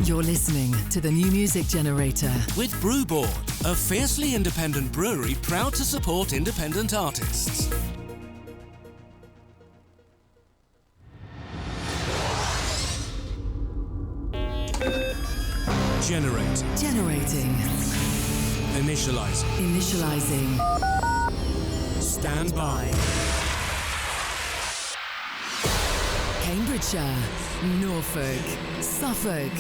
You're listening to the New Music Generator with Brewboard, a fiercely independent brewery proud to support independent artists. Generating. Initializing. Stand by. Cambridgeshire, Norfolk, Suffolk,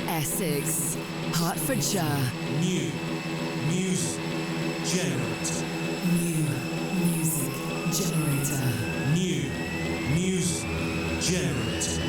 Essex, Hertfordshire. New Music Generator. New Music Generator. New Music Generator.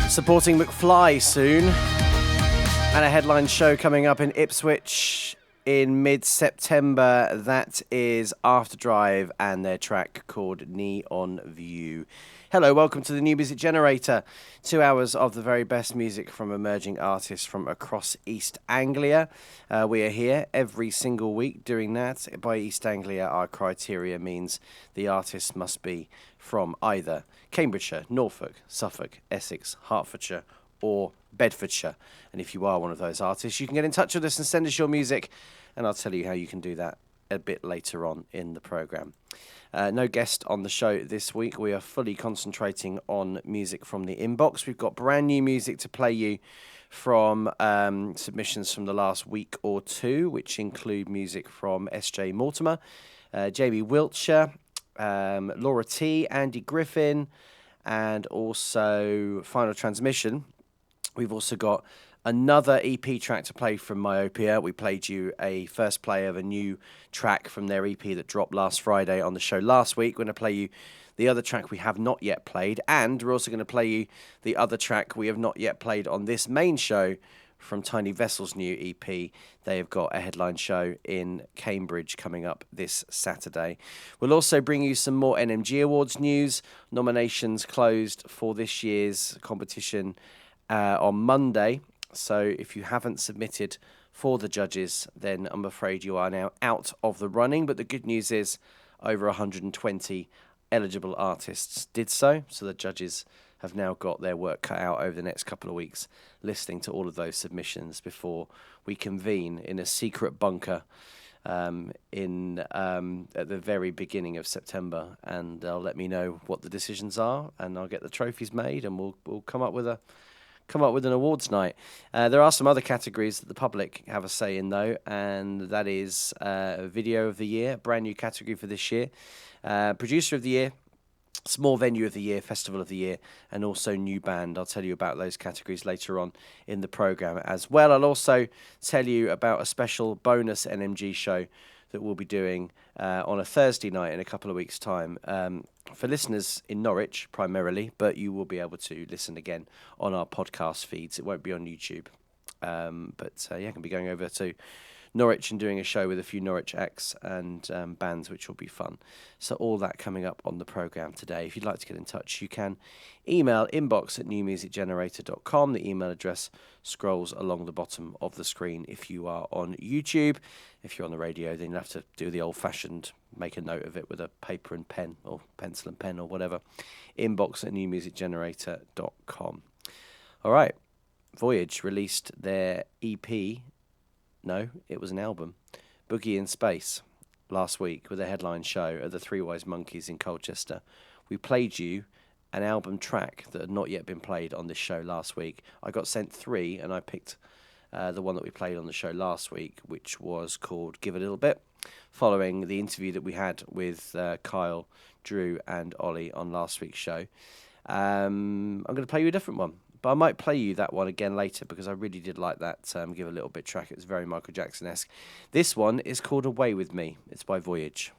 Supporting McFly soon, and a headline show coming up in Ipswich in mid-September. That is Afterdrive and their track called Neon View. Hello, welcome to the New Music Generator. 2 hours of the very best music from emerging artists from across East Anglia. We are here every single week doing that. By East Anglia, our criteria means the artist must be from either Cambridgeshire, Norfolk, Suffolk, Essex, Hertfordshire or Bedfordshire. And if you are one of those artists, you can get in touch with us and send us your music, and I'll tell you how you can do that a bit later on in the programme. No guest on the show this week. We are fully concentrating on music from the inbox. We've got brand new music to play you from submissions from the last week or two, which include music from S.J. Mortimer, Jamie Wiltshire, Laura T, Andy Griffin, and also Final Transmission. We've also got another EP track to play from Myopia. We played you a first play of a new track from their EP that dropped last Friday on the show last week. We're going to play you the other track we have not yet played, and we're also going to play you the other track we have not yet played on this main show from Tiny Vessel's new EP. They have got a headline show in Cambridge coming up this Saturday. We'll also bring you some more NMG Awards news. Nominations closed for this year's competition on Monday. So if you haven't submitted for the judges, then I'm afraid you are now out of the running. But the good news is over 120 eligible artists did so. So the judges have now got their work cut out over the next couple of weeks, listening to all of those submissions before we convene in a secret bunker at the very beginning of September. And they'll let me know what the decisions are, and I'll get the trophies made, and we'll come up with an awards night. There are some other categories that the public have a say in, though, and that is Video of the Year, brand new category for this year, Producer of the Year, Small Venue of the Year, Festival of the Year, and also New Band. I'll tell you about those categories later on in the programme as well. I'll also tell you about a special bonus NMG show that we'll be doing on a Thursday night in a couple of weeks' time. For listeners in Norwich, primarily, but you will be able to listen again on our podcast feeds. It won't be on YouTube. But I can be going over to Norwich and doing a show with a few Norwich acts and bands, which will be fun. So all that coming up on the programme today. If you'd like to get in touch, you can email inbox@newmusicgenerator.com. The email address scrolls along the bottom of the screen if you are on YouTube. If you're on the radio, then you'll have to do the old-fashioned, make a note of it with a paper and pen, or pencil and pen, or whatever. Inbox@newmusicgenerator.com. All right. Voyage released their EP. No, it was an album, Boogie in Space, last week with a headline show at the Three Wise Monkeys in Colchester. We played you an album track that had not yet been played on this show last week. I got sent 3, and I picked the one that we played on the show last week, which was called Give a Little Bit, following the interview that we had with Kyle, Drew and Ollie on last week's show. I'm going to play you a different one. But I might play you that one again later because I really did like that Give a Little Bit track. It was very Michael Jackson-esque. This one is called Away With Me. It's by Voyage.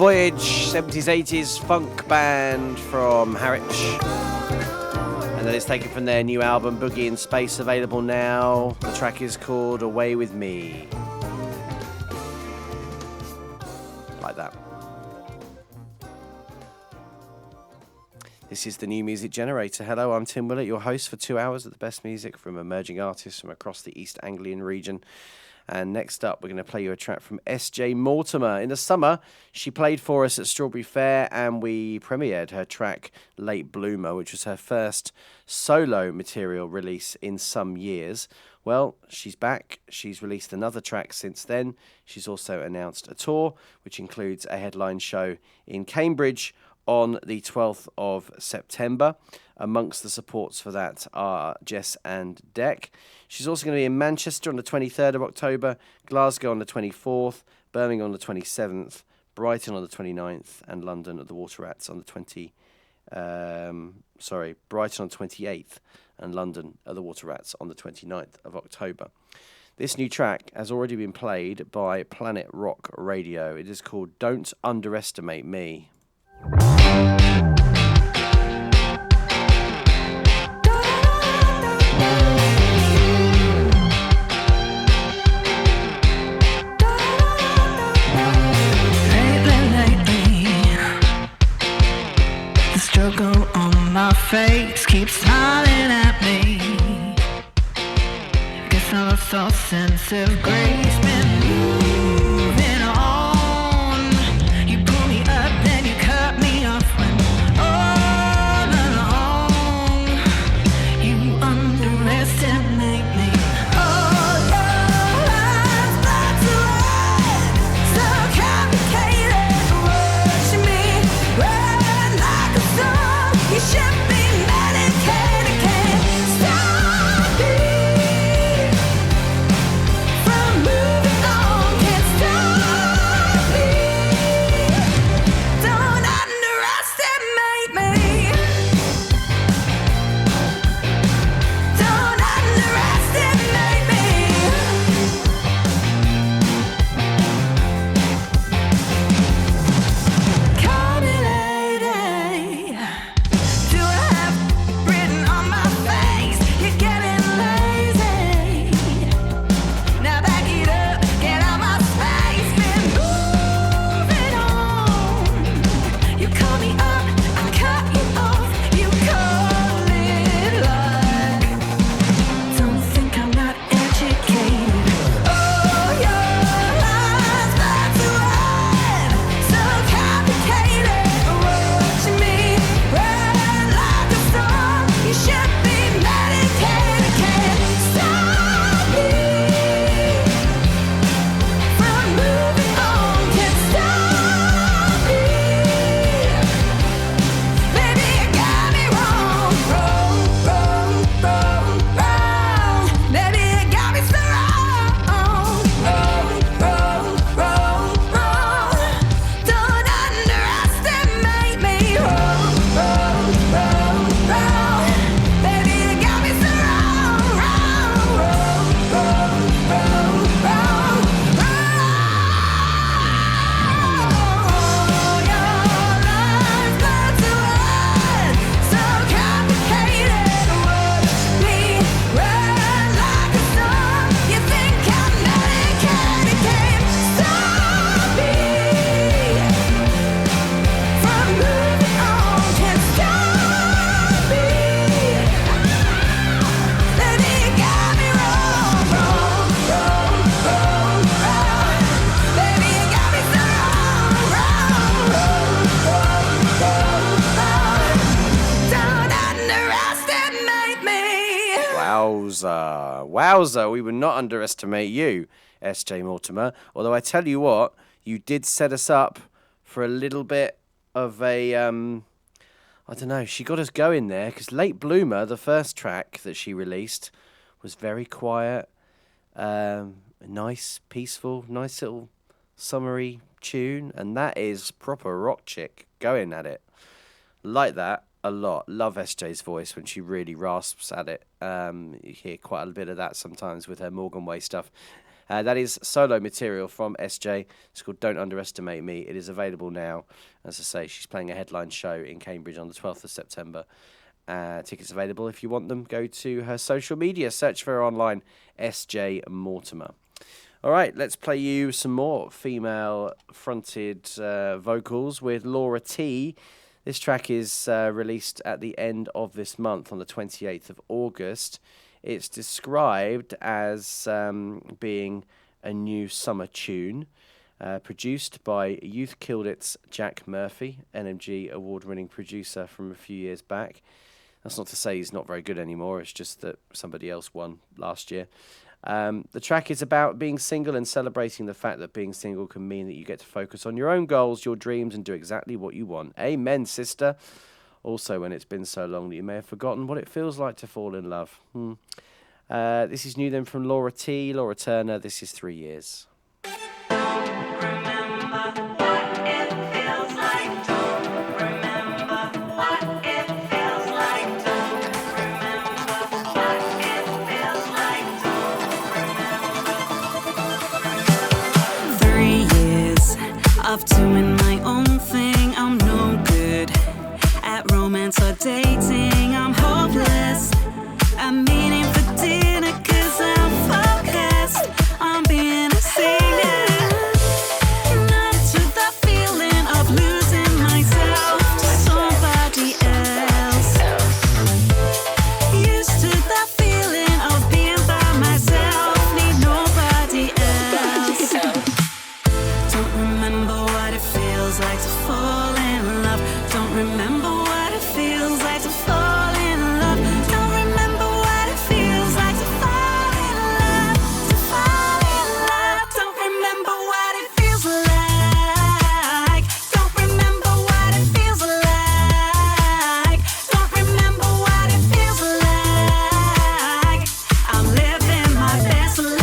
Voyage, 70s, 80s funk band from Harwich. And then it's taken from their new album, Boogie in Space, available now. The track is called Away With Me. Like that. This is the New Music Generator. Hello, I'm Tim Willett, your host for 2 hours of the best music from emerging artists from across the East Anglian region. And next up, we're going to play you a track from S.J. Mortimer. In the summer, she played for us at Strawberry Fair, and we premiered her track, Late Bloomer, which was her first solo material release in some years. Well, she's back. She's released another track since then. She's also announced a tour, which includes a headline show in Cambridge on the 12th of September. Amongst the supports for that are Jess and Dec. She's also going to be in Manchester on the 23rd of October, Glasgow on the 24th, Birmingham on the 27th, Brighton on the 29th, and London at the Water Rats on the Brighton on the 28th, and London at the Water Rats on the 29th of October. This new track has already been played by Planet Rock Radio. It is called Don't Underestimate Me. Struggle on my face keeps smiling at me. Guess I lost all sense of grace. Been moving on. You pull me up, then you cut me off. When all along you underestimate me. Oh, your life's black to white, so complicated. Watch me run like a song. You should be medicated. Can't stop me from moving on. Can't stop me. Don't underestimate me. Don't underestimate me. Call me lady. Do I have written on my face? You're getting lazy. Now back it up, get out my space. Been moving on. You call me up, I cut you off. You call it luck. Don't think I'm not educated. Oh, your life's black to white, so complicated. Watch me run like a storm. You should be medicated. Can't stop me from moving on. Can't stop me. Baby, you got me wrong, wrong, wrong, wrong, wrong. Baby, you got me so wrong, wrong, wrong, wrong, wrong. Don't underestimate me. Wrong, wrong, wrong, wrong. Baby, you got me so wrong, wrong, wrong, wrong, wrong, wrong, wrong. Your life's black to white, so complicated. Watch me run like a storm. You think I'm medicated? Can't stop me from moving on. Can't stop me. Baby, you got me wrong, wrong, wrong, wrong, wrong. Baby, you got me so wrong, wrong, wrong, wrong, wrong, wrong. Don't underestimate me. Wowza, we would not underestimate you, S.J. Mortimer. Although I tell you what, you did set us up for a little bit of a, I don't know, she got us going there, because Late Bloomer, the first track that she released, was very quiet, nice, peaceful, nice little summery tune, and that is proper rock chick going at it. Like that a lot. Love SJ's voice when she really rasps at it. You hear quite a bit of that sometimes with her Morgan Way stuff. That is solo material from SJ. It's called Don't Underestimate Me. It is available now. As I say, she's playing a headline show in Cambridge on the 12th of September. Tickets available. If you want them, go to her social media. Search for her online, SJ Mortimer. All right, let's play you some more female-fronted vocals with Laura T. This track is released at the end of this month on the 28th of August. It's described as being a new summer tune, produced by Youth Killed It's Jack Murphy, NMG award-winning producer from a few years back. That's not to say he's not very good anymore, it's just that somebody else won last year. The track is about being single and celebrating the fact that being single can mean that you get to focus on your own goals, your dreams, and do exactly what you want. Amen, sister. Also, when it's been so long that you may have forgotten what it feels like to fall in love. This is new then from Laura T. Laura Turner. This is 3 Years. Of doing my own thing, I'm no good at romance or dating. I'm hopeless at meaning for dinner, 'cause I'm focused on being a singer. Not to the feeling of losing myself to somebody else. Used to the feeling of being by myself, need nobody else. Don't remember what it feels like to fall in love. Don't remember what it feels like to fall in love. Don't remember what it feels like to fall in love. To fall in love. Don't remember what it feels like. Don't remember what it feels like. Don't remember what it feels like. I'm living my best life.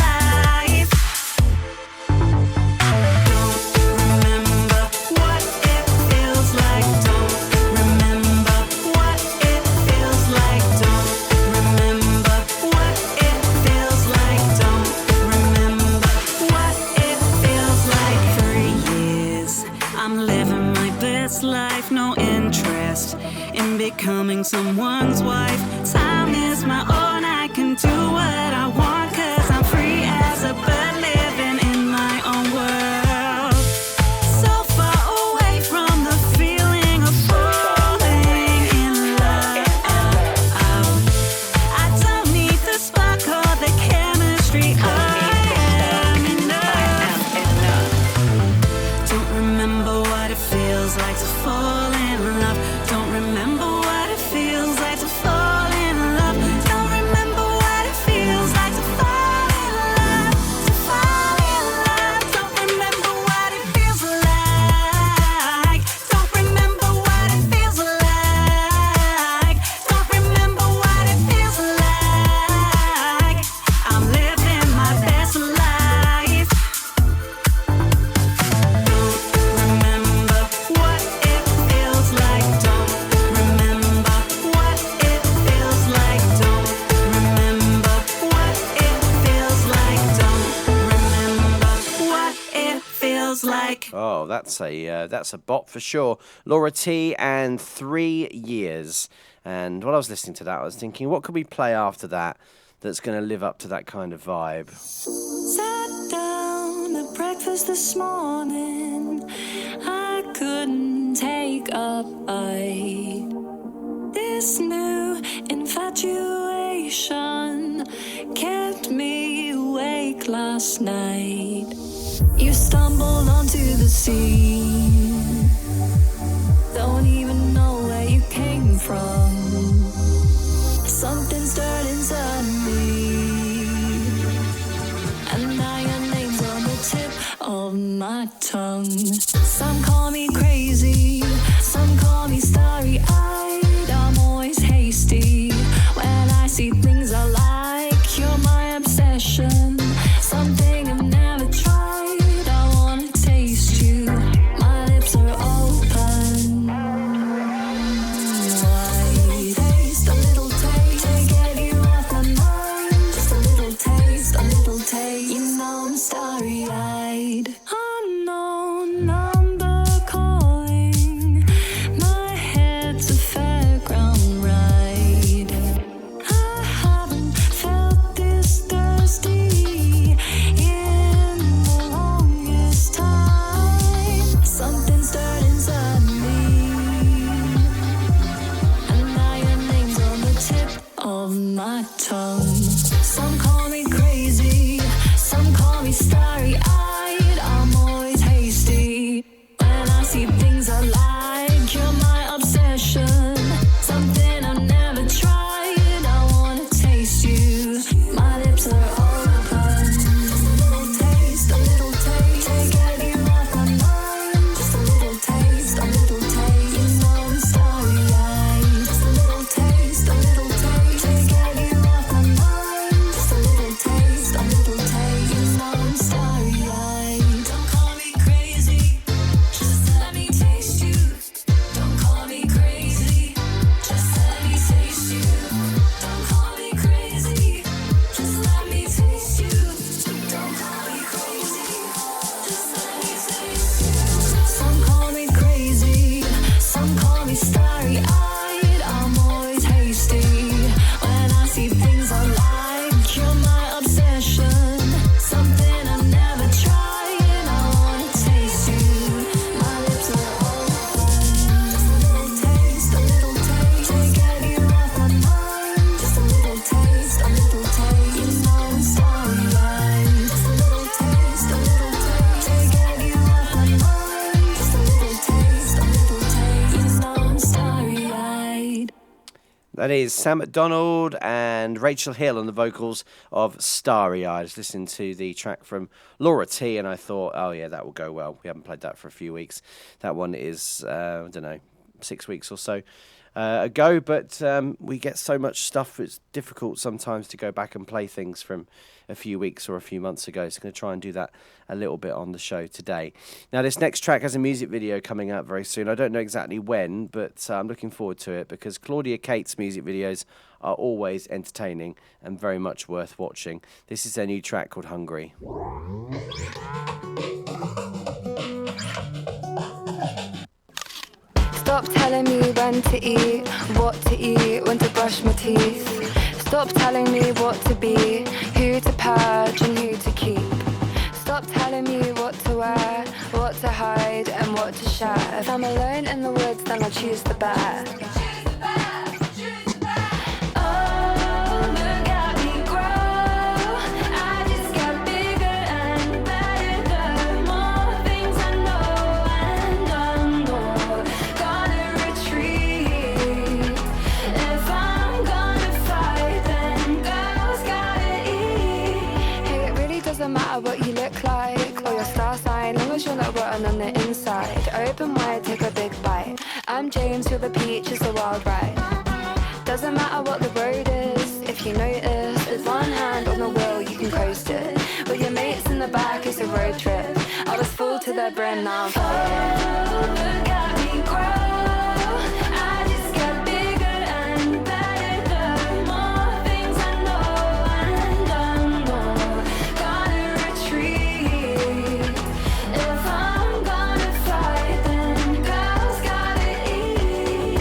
Life, no interest in becoming someone's wife. Time is my own, I can do what I want, 'cause I'm free as a bird living in my own world. So far away from the feeling of falling in love. I don't need the spark or the chemistry. I am enough. Don't remember what it feels like to fall in love. Don't remember what it feels like to fall in love. Don't remember what it feels like to fall in love. To fall in love. Don't remember what it feels like. Don't remember what it feels like. Don't remember what it feels like. I'm living my best life. Don't remember what it feels like. Don't remember what it feels like. Don't remember what it feels like. Don't remember what it feels like. Oh, that's a bop for sure. Laura T and 3 Years. And while I was listening to that, I was thinking, what could we play after that that's going to live up to that kind of vibe? Sat down at breakfast this morning. I couldn't take a bite. This new infatuation kept me awake last night. You stumbled onto the scene. Don't even know where you came from. Something stirred inside me, and now your name's on the tip of my tongue. Some call me crazy, some call me starry-eyed. I'm always hasty when I see things I like. You're my obsession, something I've never tried. I wanna taste you, my lips are open. Why taste a little taste to get you off my mind? Just a little taste, a little taste. You know I'm of my tongue. Some call me crazy, some call me starry-eyed. I'm always hasty when I see things I like. You're my obsession, something I've never tried. I wanna taste you, my lips are open. Just a little taste, to get you off my mind. Just a little taste, you know I'm starry-eyed. Just a little taste, to get you off my mind. Just a little taste, you know I'm starry-eyed. Don't call me crazy, just let me taste you. Don't call me crazy, just let me taste you. Don't call me crazy, just let me taste you. Don't call me crazy, just let me taste you. Some call me crazy, some call me starry-eyed. I'm always hasty when I see things I like. You're my obsession, something I've never tried. I wanna taste you, my lips are open. Just a little taste, to get you off my mind. Just a little taste, you know I'm starry-eyed. Just a little taste, to get you off my mind. Just a little taste, you know I'm starry-eyed. That is Sam McDonald and Rachel Hill on the vocals of Starry Eyed. I was listening to the track from Laura T and I thought, oh yeah, that will go well. We haven't played that for a few weeks. That one is, I don't know, 6 weeks or so ago, but we get so much stuff, it's difficult sometimes to go back and play things from a few weeks or a few months ago. So I'm going to try and do that a little bit on the show today. Now, this next track has a music video coming out very soon. I don't know exactly when, but I'm looking forward to it because Claudia Kate's music videos are always entertaining and very much worth watching. This is their new track called Hungry. Stop telling me when to eat, what to eat, when to brush my teeth. Stop telling me what to be, who to purge and who to keep. Stop telling me what to wear, what to hide and what to share. If I'm alone in the woods, then I'll choose the bear. Oh, look at me grow. I just get bigger and better. The more things I know and unknow. Gotta retreat. If I'm gonna fight, then girls gotta eat. Hey, it really doesn't matter what you look like or your star sign, long as you're not rotten on the inside. Open wide, take a big bite. I'm James, you're the peach, it's a wild ride. Doesn't matter what the road is, if you notice, there's one hand on the wheel, you can coast it. With your mates in the back, it's a road trip. I was full to the brim, now I'm flying. Oh, look at me grow. I just get bigger and better. The more things I know and unknow. Gotta retreat. If I'm gonna fight, then girls gotta eat.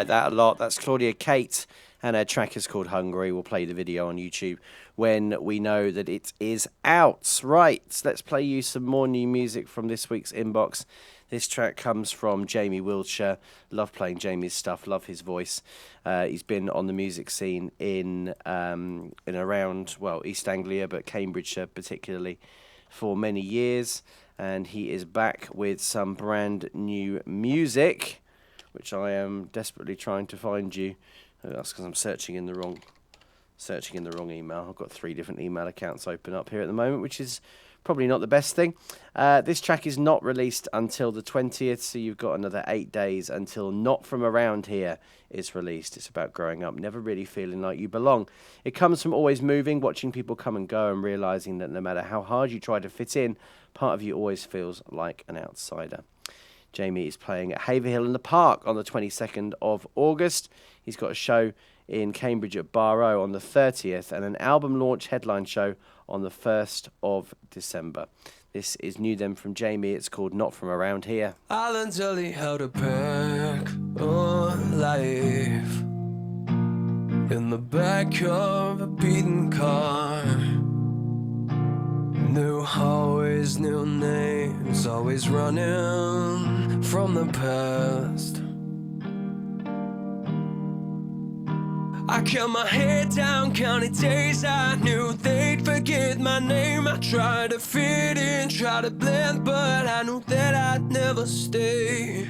like that a lot. That's Claudia Kate, and her track is called Hungry. We'll play the video on YouTube when we know that it is out. Right, let's play you some more new music from this week's inbox. This track comes from Jamie Wiltshire. Love playing Jamie's stuff, love his voice. He's been on the music scene in around, well, East Anglia, but Cambridgeshire particularly, for many years. And he is back with some brand new music, which I am desperately trying to find you. That's because I'm searching in the wrong email. I've got 3 different email accounts open up here at the moment, which is probably not the best thing. This track is not released until the 20th, so you've got another 8 days until Not From Around Here is released. It's about growing up, never really feeling like you belong. It comes from always moving, watching people come and go, and realising that no matter how hard you try to fit in, part of you always feels like an outsider. Jamie is playing at Haverhill in the Park on the 22nd of August. He's got a show in Cambridge at Barrow on the 30th and an album launch headline show on the 1st of December. This is new then from Jamie. It's called Not From Around Here. I learned early how to pack life in the back of a beaten car. New hallways, new names, always running from the past. I kept my head down, counting days I knew they'd forget my name. I tried to fit in, tried to blend, but I knew that I'd never stay.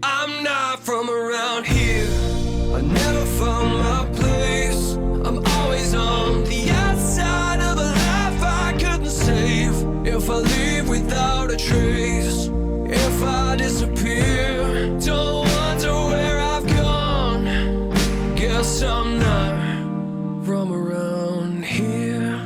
I'm not from around here, I never found my place. I'm always on the outside of a life I couldn't save. If I leave without a trace, if I disappear, don't wonder where I've gone. Guess I'm not from around here.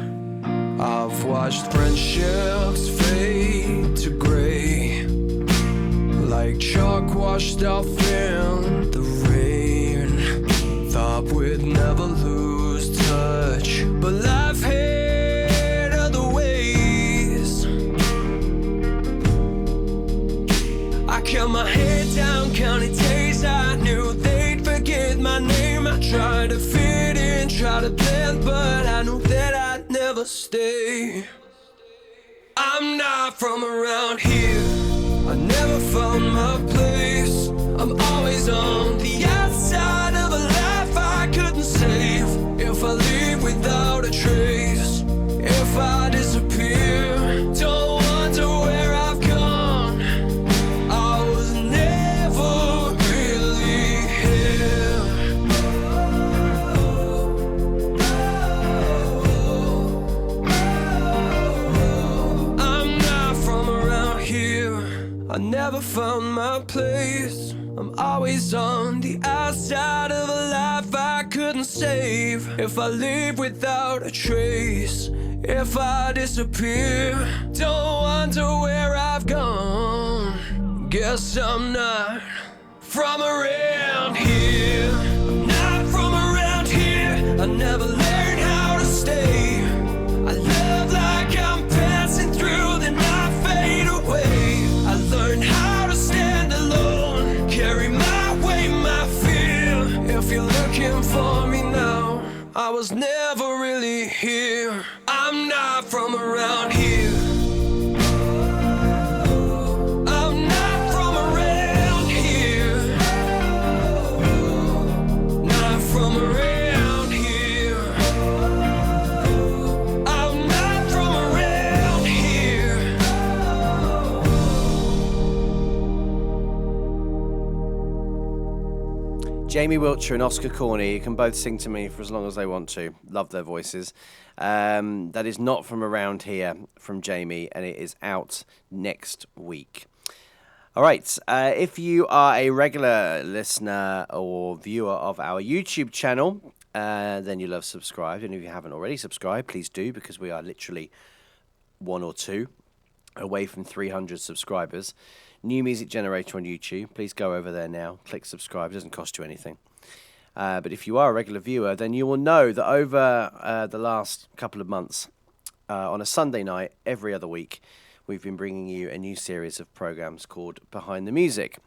I've watched friendships fade to gray, like chalk washed off in the rain. Thought we'd never lose touch, but life had other ways. I kept my head down, counting days I knew they'd forget my name. I tried to fit in, tried to blend, but I knew that I'd never stay. I'm not from around here, I never found my place. I'm always on the outside of a life I couldn't save. If I leave without a trace, if I disappear, don't wonder where I've gone. I was never really here. I'm not from around here, I never found my place. I'm always on the outside of a life I couldn't save. If I leave without a trace, if I disappear, don't wonder where I've gone. Guess I'm not from around here. I'm not from around here, I never learned how to stay. I love like I'm passing through, then I fade away. I learned how to stand alone, carry my weight, my fear. If you're looking for me now, I was never really here. I'm not from around here. I'm not from around here. Not from around here. I'm not from around here. Jamie Wiltshire and Oscar Corney, you can both sing to me for as long as they want to. Love their voices. That is Not From Around Here from Jamie, and it is out next week. All right, if you are a regular listener or viewer of our YouTube channel, then you'll have subscribed. And if you haven't already subscribed, please do, because we are literally 1 or 2 away from 300 subscribers. New Music Generator on YouTube. Please go over there now. Click subscribe. It doesn't cost you anything. But if you are a regular viewer, then you will know that over the last couple of months, on a Sunday night, every other week, we've been bringing you a new series of programs called Behind the Music,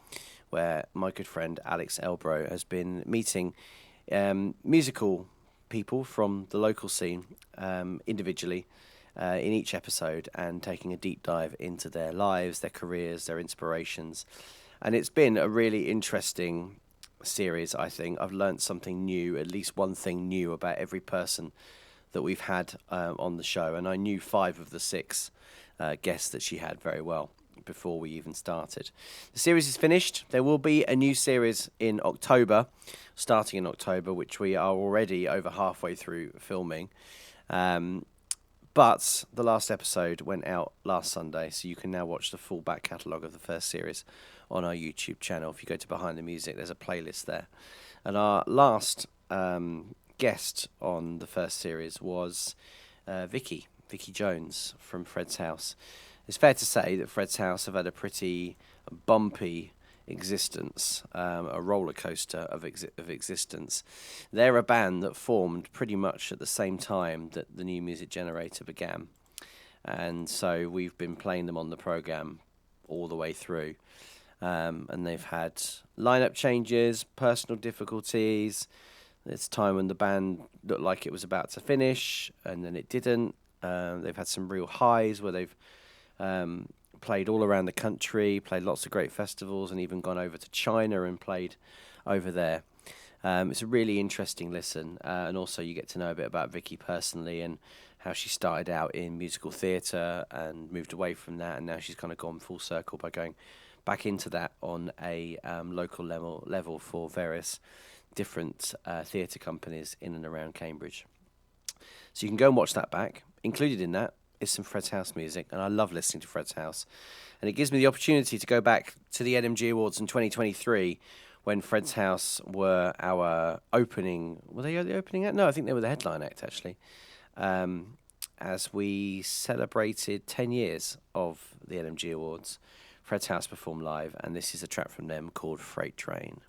where my good friend Alex Elbro has been meeting musical people from the local scene individually in each episode and taking a deep dive into their lives, their careers, their inspirations. And it's been a really interesting series, I think. I've learnt something new, at least one thing new about every person that we've had on the show. And I knew 5 of the 6 guests that she had very well before we even started. The series is finished. There will be a new series in October, starting in October, which we are already over halfway through filming. But the last episode went out last Sunday, so you can now watch the full back catalogue of the first series on our YouTube channel. If you go to Behind the Music, there's a playlist there. And our last guest on the first series was Vicky Jones from Fred's House. It's fair to say that Fred's House have had a pretty bumpy existence, a roller coaster of existence. They're a band that formed pretty much at the same time that the New Music Generator began, and so we've been playing them on the programme all the way through, and they've had lineup changes, personal difficulties. There's time when the band looked like it was about to finish and then it didn't. They've had some real highs where they've played all around the country, played lots of great festivals, and even gone over to China and played over there. It's a really interesting listen, and also you get to know a bit about Vicky personally and how she started out in musical theatre and moved away from that, and now she's kind of gone full circle by going back into that on a local level for various different theatre companies in and around Cambridge. So you can go and watch that back. Included in that is some Fred's House music, and I love listening to Fred's House. And it gives me the opportunity to go back to the NMG Awards in 2023 when Fred's House were our opening... Were they the opening act? No, I think they were the headline act, actually. As we celebrated 10 years of the NMG Awards, Fred's House performed live, and this is a track from them called Freight Train.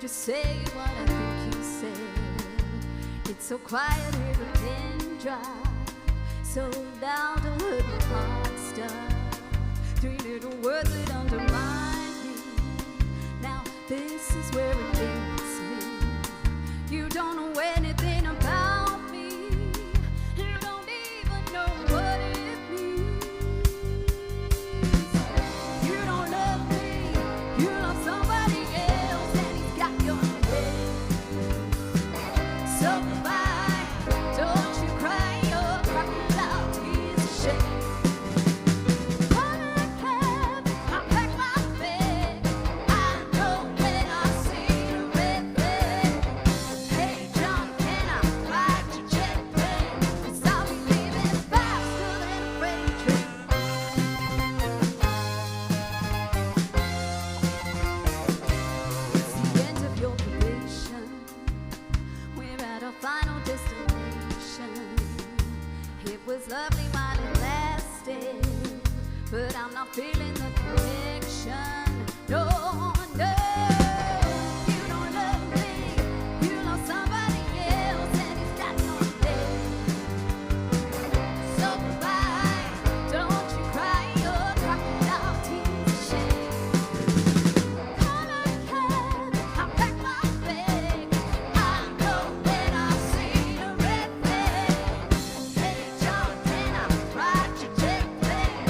Say what I think you said. It's so quiet here, the pin drop. So loud to hurt my heart stop. 3 little words that undermine me. Now this is where it leads me. You don't know anything about me. You don't even know what it means. You don't love me. You love somebody else. But I'm not feeling the connection. No, no. You don't love me. You love somebody else, and it's got no name. So goodbye. Don't you cry your crocodile tears of shame. Come and come. I'll pack my bag. I know when I see a red flag. Hey, John, can I ride your jet plane?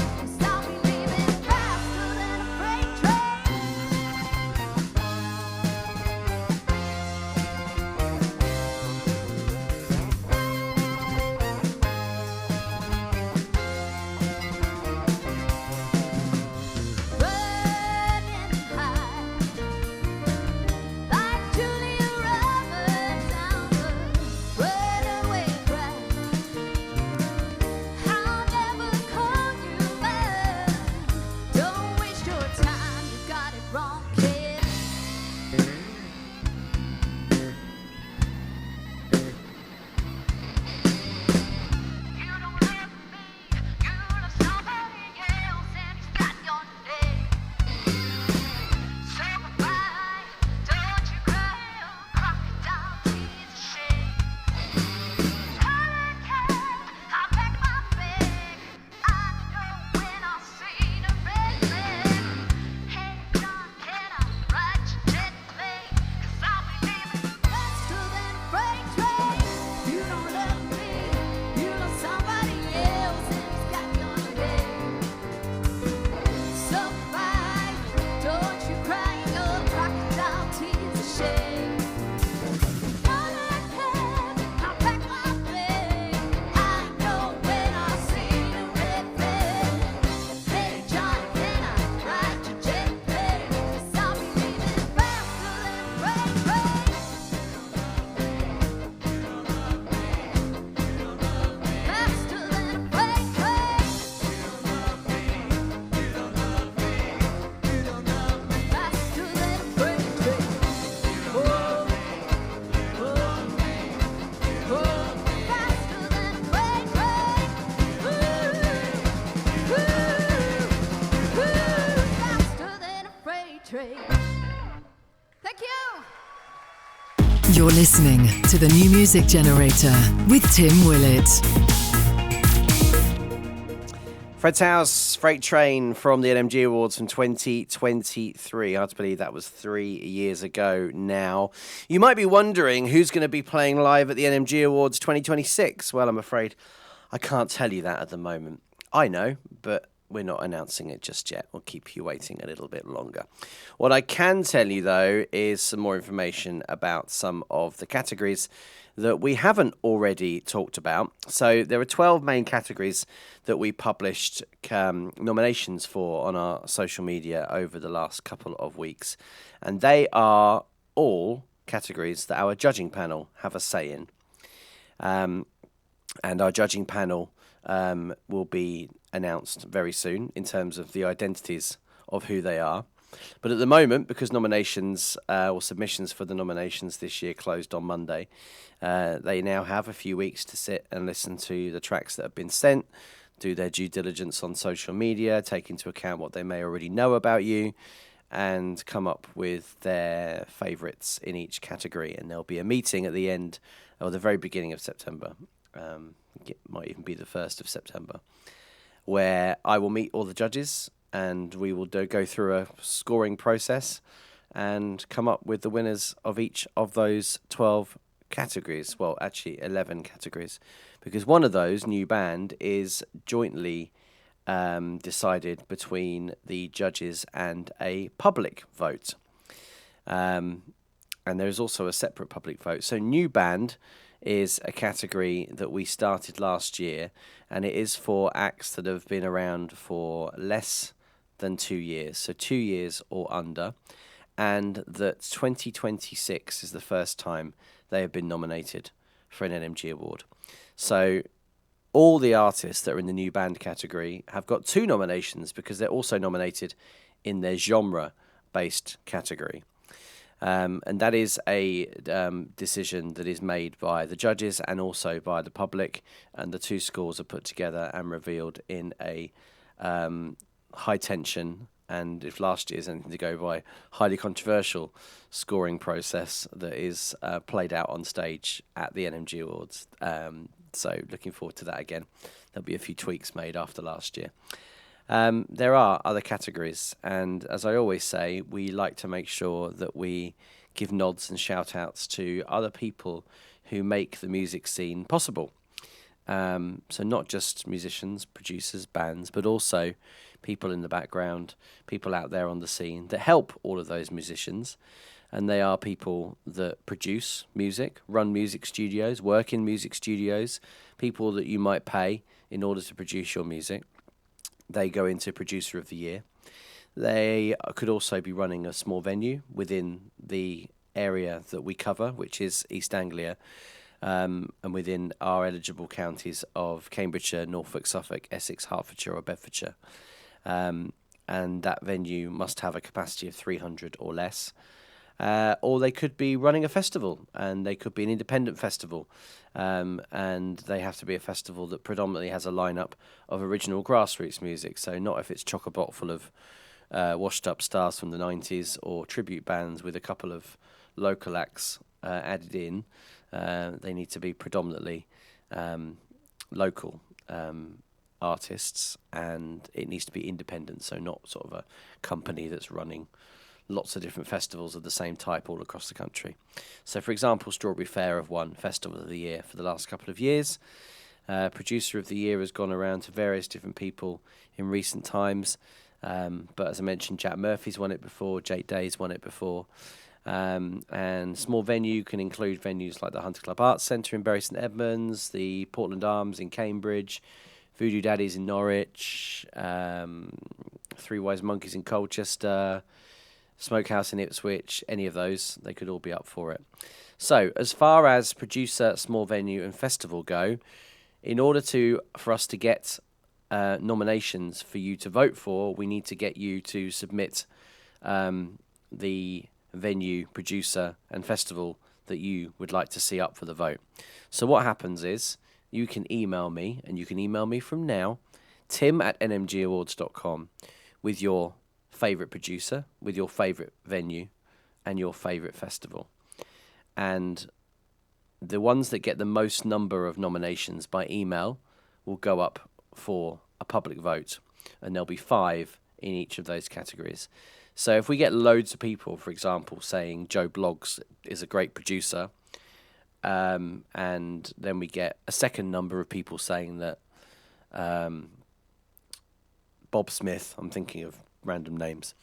train. Thank you. You're listening to the New Music Generator with Tim Willett. Fred's House, Freight Train from the NMG Awards from 2023. Hard to believe that was 3 years ago now. You might be wondering who's going to be playing live at the NMG Awards 2026. Well, I'm afraid I can't tell you that at the moment. I know, but we're not announcing it just yet. We'll keep you waiting a little bit longer. What I can tell you, though, is some more information about some of the categories that we haven't already talked about. So there are 12 main categories that we published nominations for on our social media over the last couple of weeks. And they are all categories that our judging panel have a say in. And our judging panel will be announced very soon in terms of the identities of who they are. But at the moment, because nominations or submissions for the nominations this year closed on Monday, they now have a few weeks to sit and listen to the tracks that have been sent, do their due diligence on social media, take into account what they may already know about you, and come up with their favourites in each category. And there'll be a meeting at the end, or the very beginning of September. It might even be the 1st of September, where I will meet all the judges and we will go through a scoring process and come up with the winners of each of those 12 categories. Well, actually 11 categories, because one of those, new band, is jointly decided between the judges and a public vote. And there is also a separate public vote. So new band is a category that we started last year, and it is for acts that have been around for less than 2 years, so 2 years or under, and that 2026 is the first time they have been nominated for an NMG award. So all the artists that are in the new band category have got 2 nominations because they're also nominated in their genre-based category. And that is a decision that is made by the judges and also by the public, and the 2 scores are put together and revealed in a high tension, and if last year's anything to go by, highly controversial scoring process that is played out on stage at the NMG Awards. So looking forward to that again. There'll be a few tweaks made after last year. There are other categories, and as I always say, we like to make sure that we give nods and shout-outs to other people who make the music scene possible. So not just musicians, producers, bands, but also people in the background, people out there on the scene that help all of those musicians. And they are people that produce music, run music studios, work in music studios, people that you might pay in order to produce your music. They go into Producer of the Year. They could also be running a small venue within the area that we cover, which is East Anglia, and within our eligible counties of Cambridgeshire, Norfolk, Suffolk, Essex, Hertfordshire or Bedfordshire. And that venue must have a capacity of 300 or less. Or they could be running a festival, and they could be an independent festival. And they have to be a festival that predominantly has a lineup of original grassroots music. So not if it's chock-a-block full of washed-up stars from the 90s or tribute bands with a couple of local acts added in. They need to be predominantly local artists, and it needs to be independent, so not sort of a company that's running lots of different festivals of the same type all across the country. So, for example, Strawberry Fair have won Festival of the Year for the last couple of years. Producer of the Year has gone around to various different people in recent times. But as I mentioned, Jack Murphy's won it before, Jake Day's won it before. And small venue can include venues like the Hunter Club Arts Centre in Bury St Edmunds, the Portland Arms in Cambridge, Voodoo Daddies in Norwich, Three Wise Monkeys in Colchester, Smokehouse in Ipswich, any of those, they could all be up for it. So, as far as producer, small venue and festival go, in order for us to get nominations for you to vote for, we need to get you to submit the venue, producer and festival that you would like to see up for the vote. So what happens is you can email me, and you can email me from now, tim@nmgawards.com, with your favourite producer with your favourite venue and your favourite festival. And the ones that get the most number of nominations by email will go up for a public vote, and there'll be 5 in each of those categories. So if we get loads of people, for example, saying Joe Bloggs is a great producer, and then we get a second number of people saying that Bob Smith, I'm thinking of random names,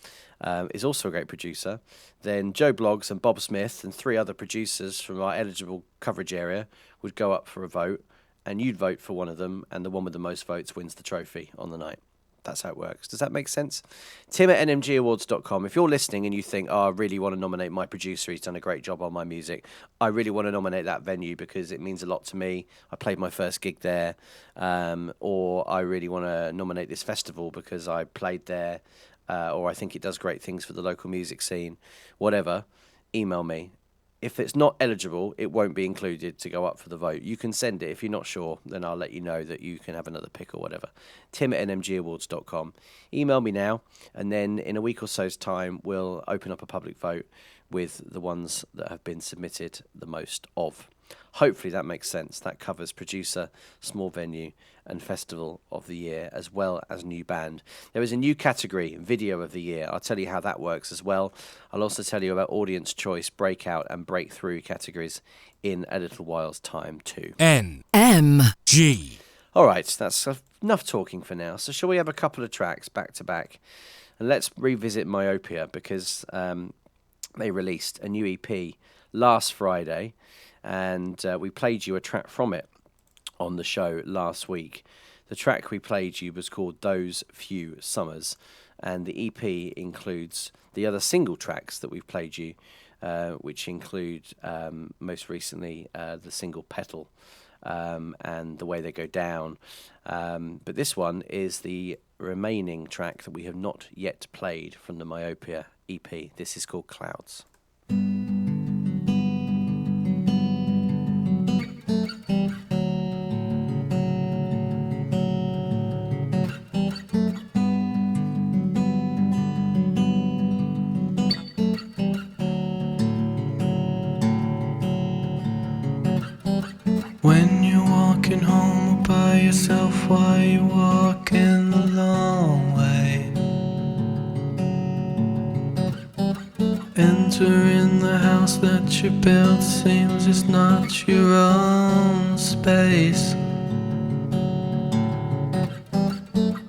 is also a great producer, then Joe Bloggs and Bob Smith and 3 other producers from our eligible coverage area would go up for a vote, and you'd vote for one of them, and the one with the most votes wins the trophy on the night. That's how it works. Does that make sense? Tim at nmgawards.com. If you're listening and you think, I really want to nominate my producer, he's done a great job on my music, I really want to nominate that venue because it means a lot to me. I played my first gig there. Or I really want to nominate this festival because I played there. Or I think it does great things for the local music scene. Whatever, email me. If it's not eligible, it won't be included to go up for the vote. You can send it. If you're not sure, then I'll let you know that you can have another pick or whatever. Tim at nmgawards.com. Email me now, and then in a week or so's time, we'll open up a public vote with the ones that have been submitted the most of. Hopefully that makes sense. That covers producer, small venue, and festival of the year, as well as new band. There is a new category, video of the year. I'll tell you how that works as well. I'll also tell you about audience choice, breakout, and breakthrough categories in a little while's time too. N M. G. All right, that's enough talking for now. So shall we have a couple of tracks back to back? And let's revisit Myopia, because they released a new EP last Friday, and we played you a track from it on the show last week. The track we played you was called Those Few Summers, and the EP includes the other single tracks that we've played you, which include most recently the single Petal and The Way They Go Down. But this one is the remaining track that we have not yet played from the Myopia EP. This is called Clouds. When you're walking home all by yourself while you're walking the long way, entering the house that you built seems it's not your own space.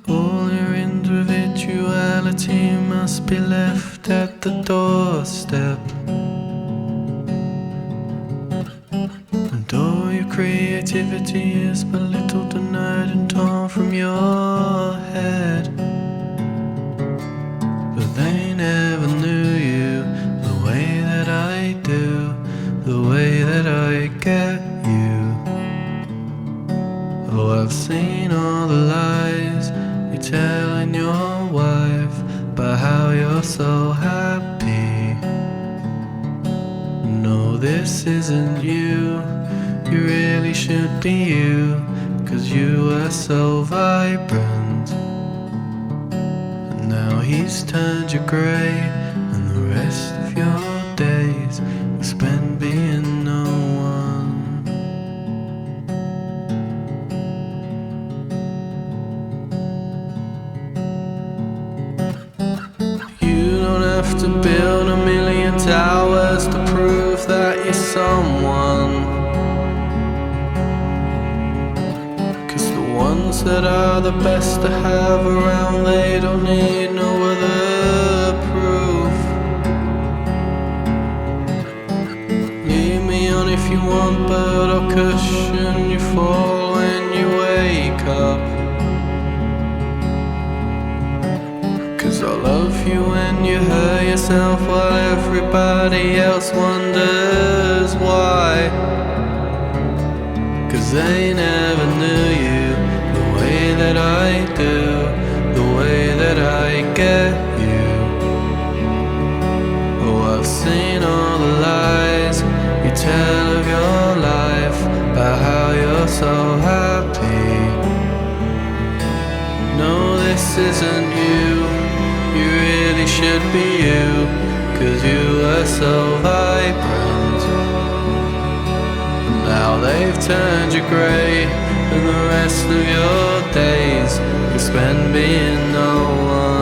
All your individuality must be left at the doorstep. And all your creativity is belittled, denied, and torn from your head. But they never knew you the way that I do, the way that I get you. Oh, I've seen all the lies you're telling your wife about how you're so happy. No, this isn't you. You really should be you, 'cause you are so vibrant. And now he's turned you grey, and the rest of your days you spend being no one. You don't have to build a million towers to prove that you're someone. Ones that are the best to have around, they don't need no other proof. Leave me on if you want, but I'll cushion you fall when you wake up. 'Cause I love you when you hurt yourself while everybody else wonders why. 'Cause they never knew you the way that I do, the way that I get you. Oh, I've seen all the lies you tell of your life, about how you're so happy. No, this isn't you. You really should be you, 'cause you were so vibrant. Now they've turned you grey, and the rest of your days you spend being no one.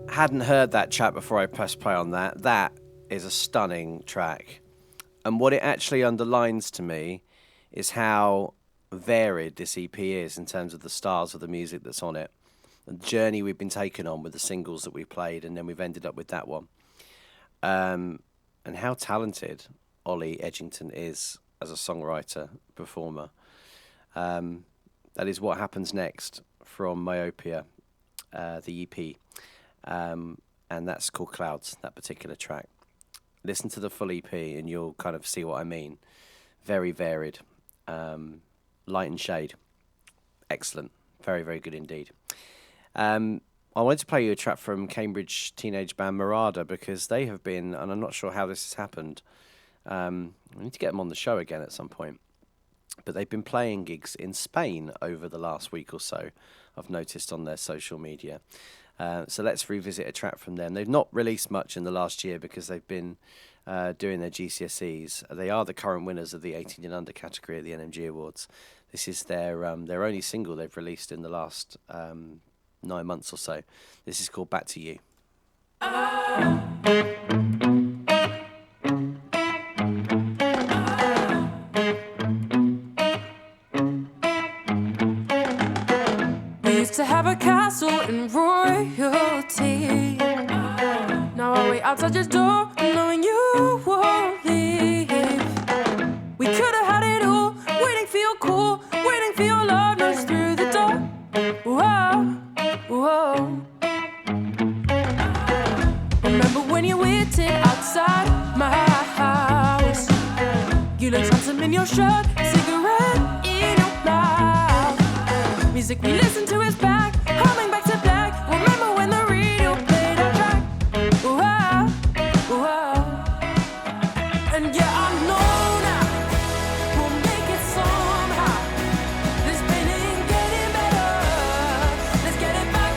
Hadn't heard that track before I pressed play on that. That is a stunning track. And what it actually underlines to me is how varied this EP is in terms of the styles of the music that's on it. The journey we've been taken on with the singles that we played, and then we've ended up with that one. And how talented Ollie Edgington is as a songwriter, performer. That is what happens next from Myopia, the EP. And that's called Clouds, that particular track. Listen to the full EP and you'll kind of see what I mean. Very varied. Light and shade. Excellent. Very, very good indeed. I wanted to play you a track from Cambridge teenage band Marada because they have been, and I'm not sure how this has happened, we need to get them on the show again at some point, but they've been playing gigs in Spain over the last week or so, I've noticed on their social media. So let's revisit a track from them. They've not released much in the last year because they've been doing their GCSEs. They are the current winners of the 18 and under category at the NMG Awards. This is their only single they've released in the last 9 months or so. This is called Back to You. To have a castle in royalty. Now I wait outside your door, knowing you won't leave. We could have had it all, waiting for your call, waiting for your love knows through the door. Whoa, whoa. Remember when you waited outside my house? You looked handsome in your shirt, cigarette in your mouth. Music we listened to is back, coming back to black. Remember when the radio played our track? Whoa, whoa. And yeah, I know now we'll make it somehow. This pain ain't getting better. Let's get it back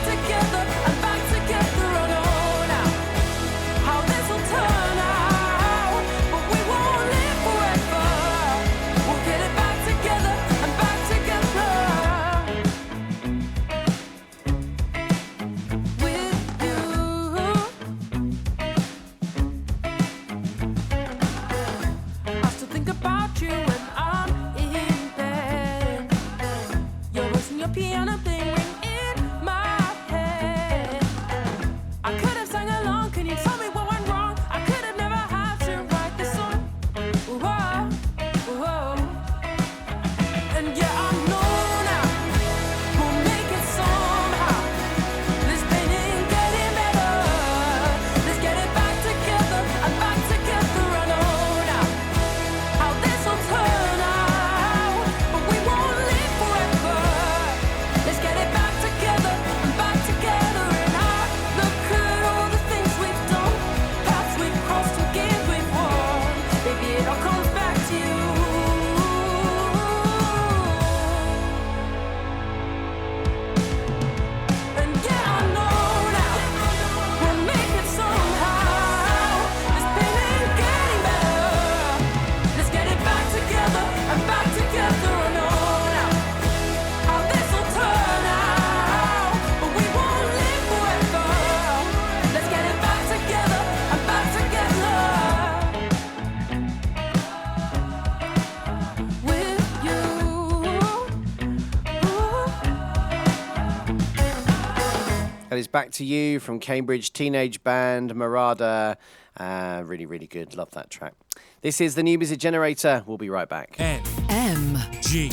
Back to You from Cambridge teenage band Marada. Really, really good. Love that track. This is the New Music Generator. We'll be right back. M. G.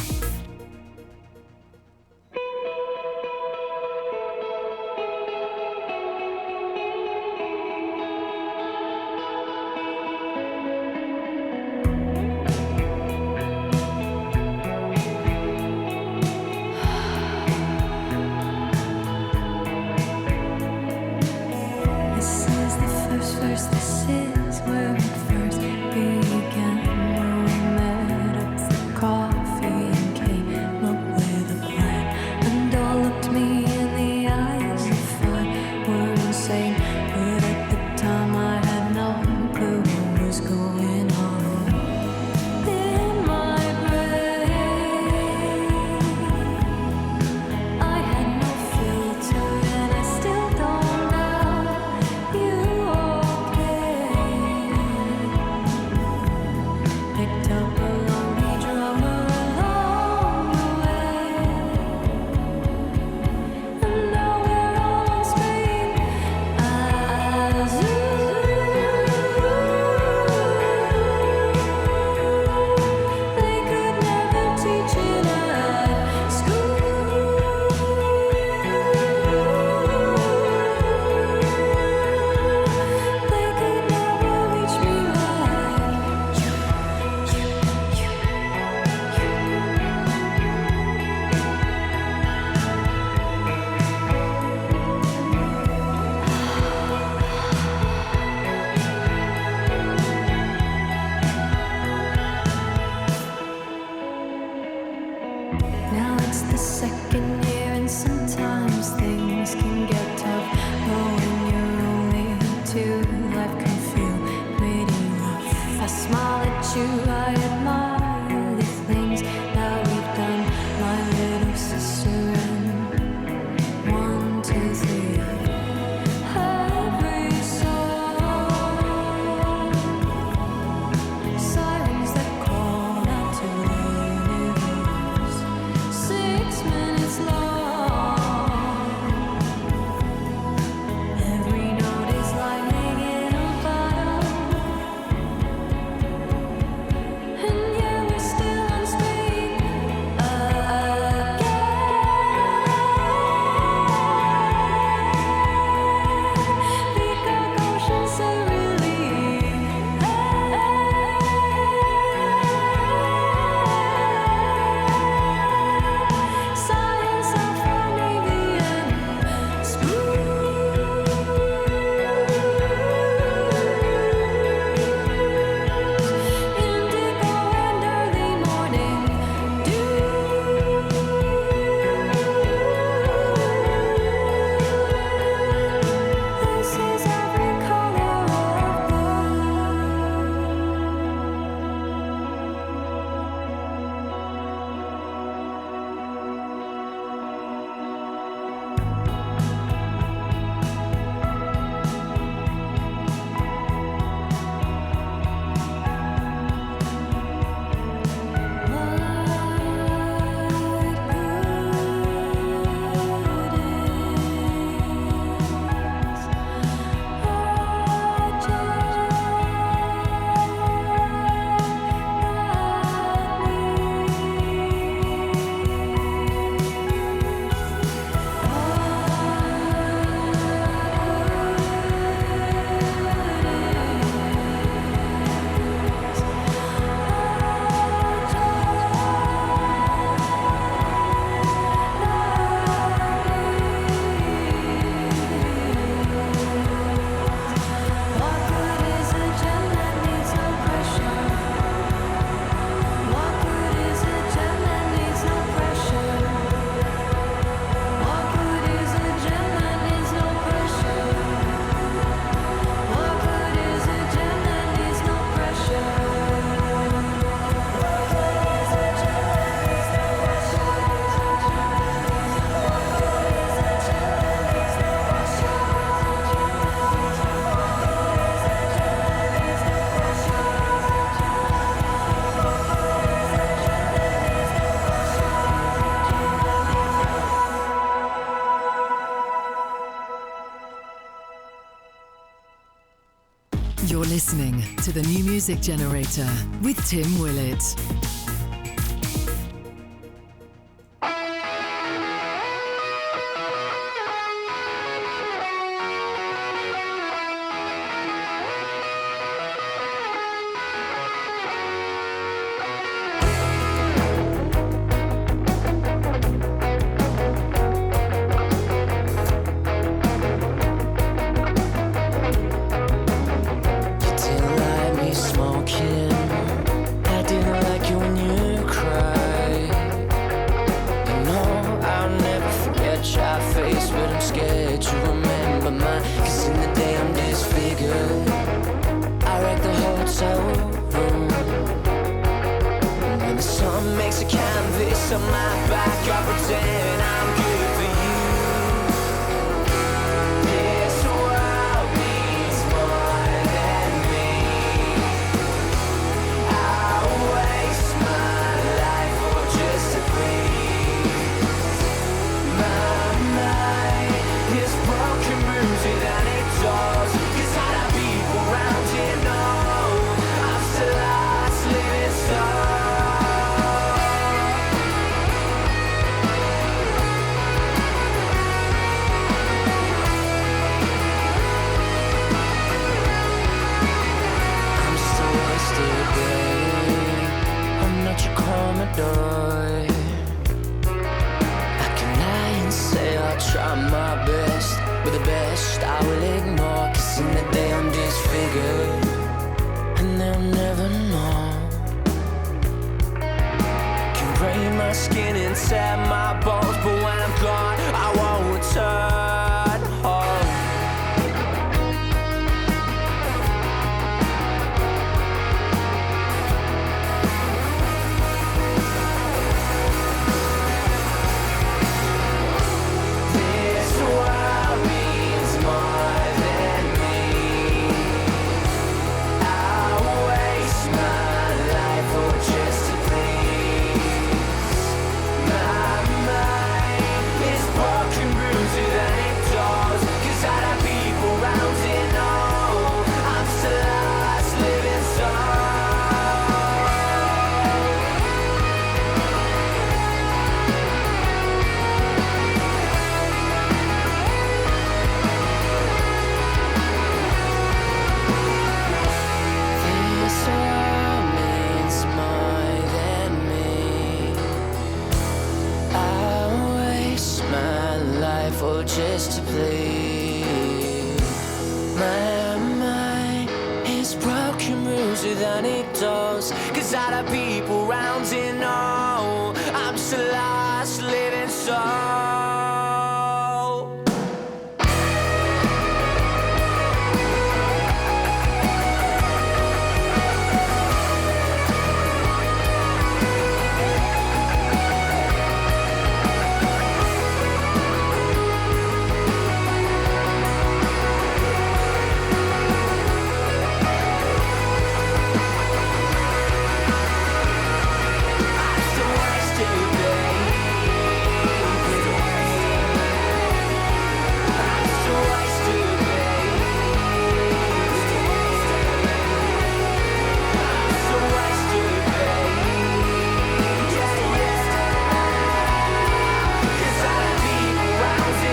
This is the first verse, this is where it first began. When we met up for coffee and You're listening to the New Music Generator with Tim Willett.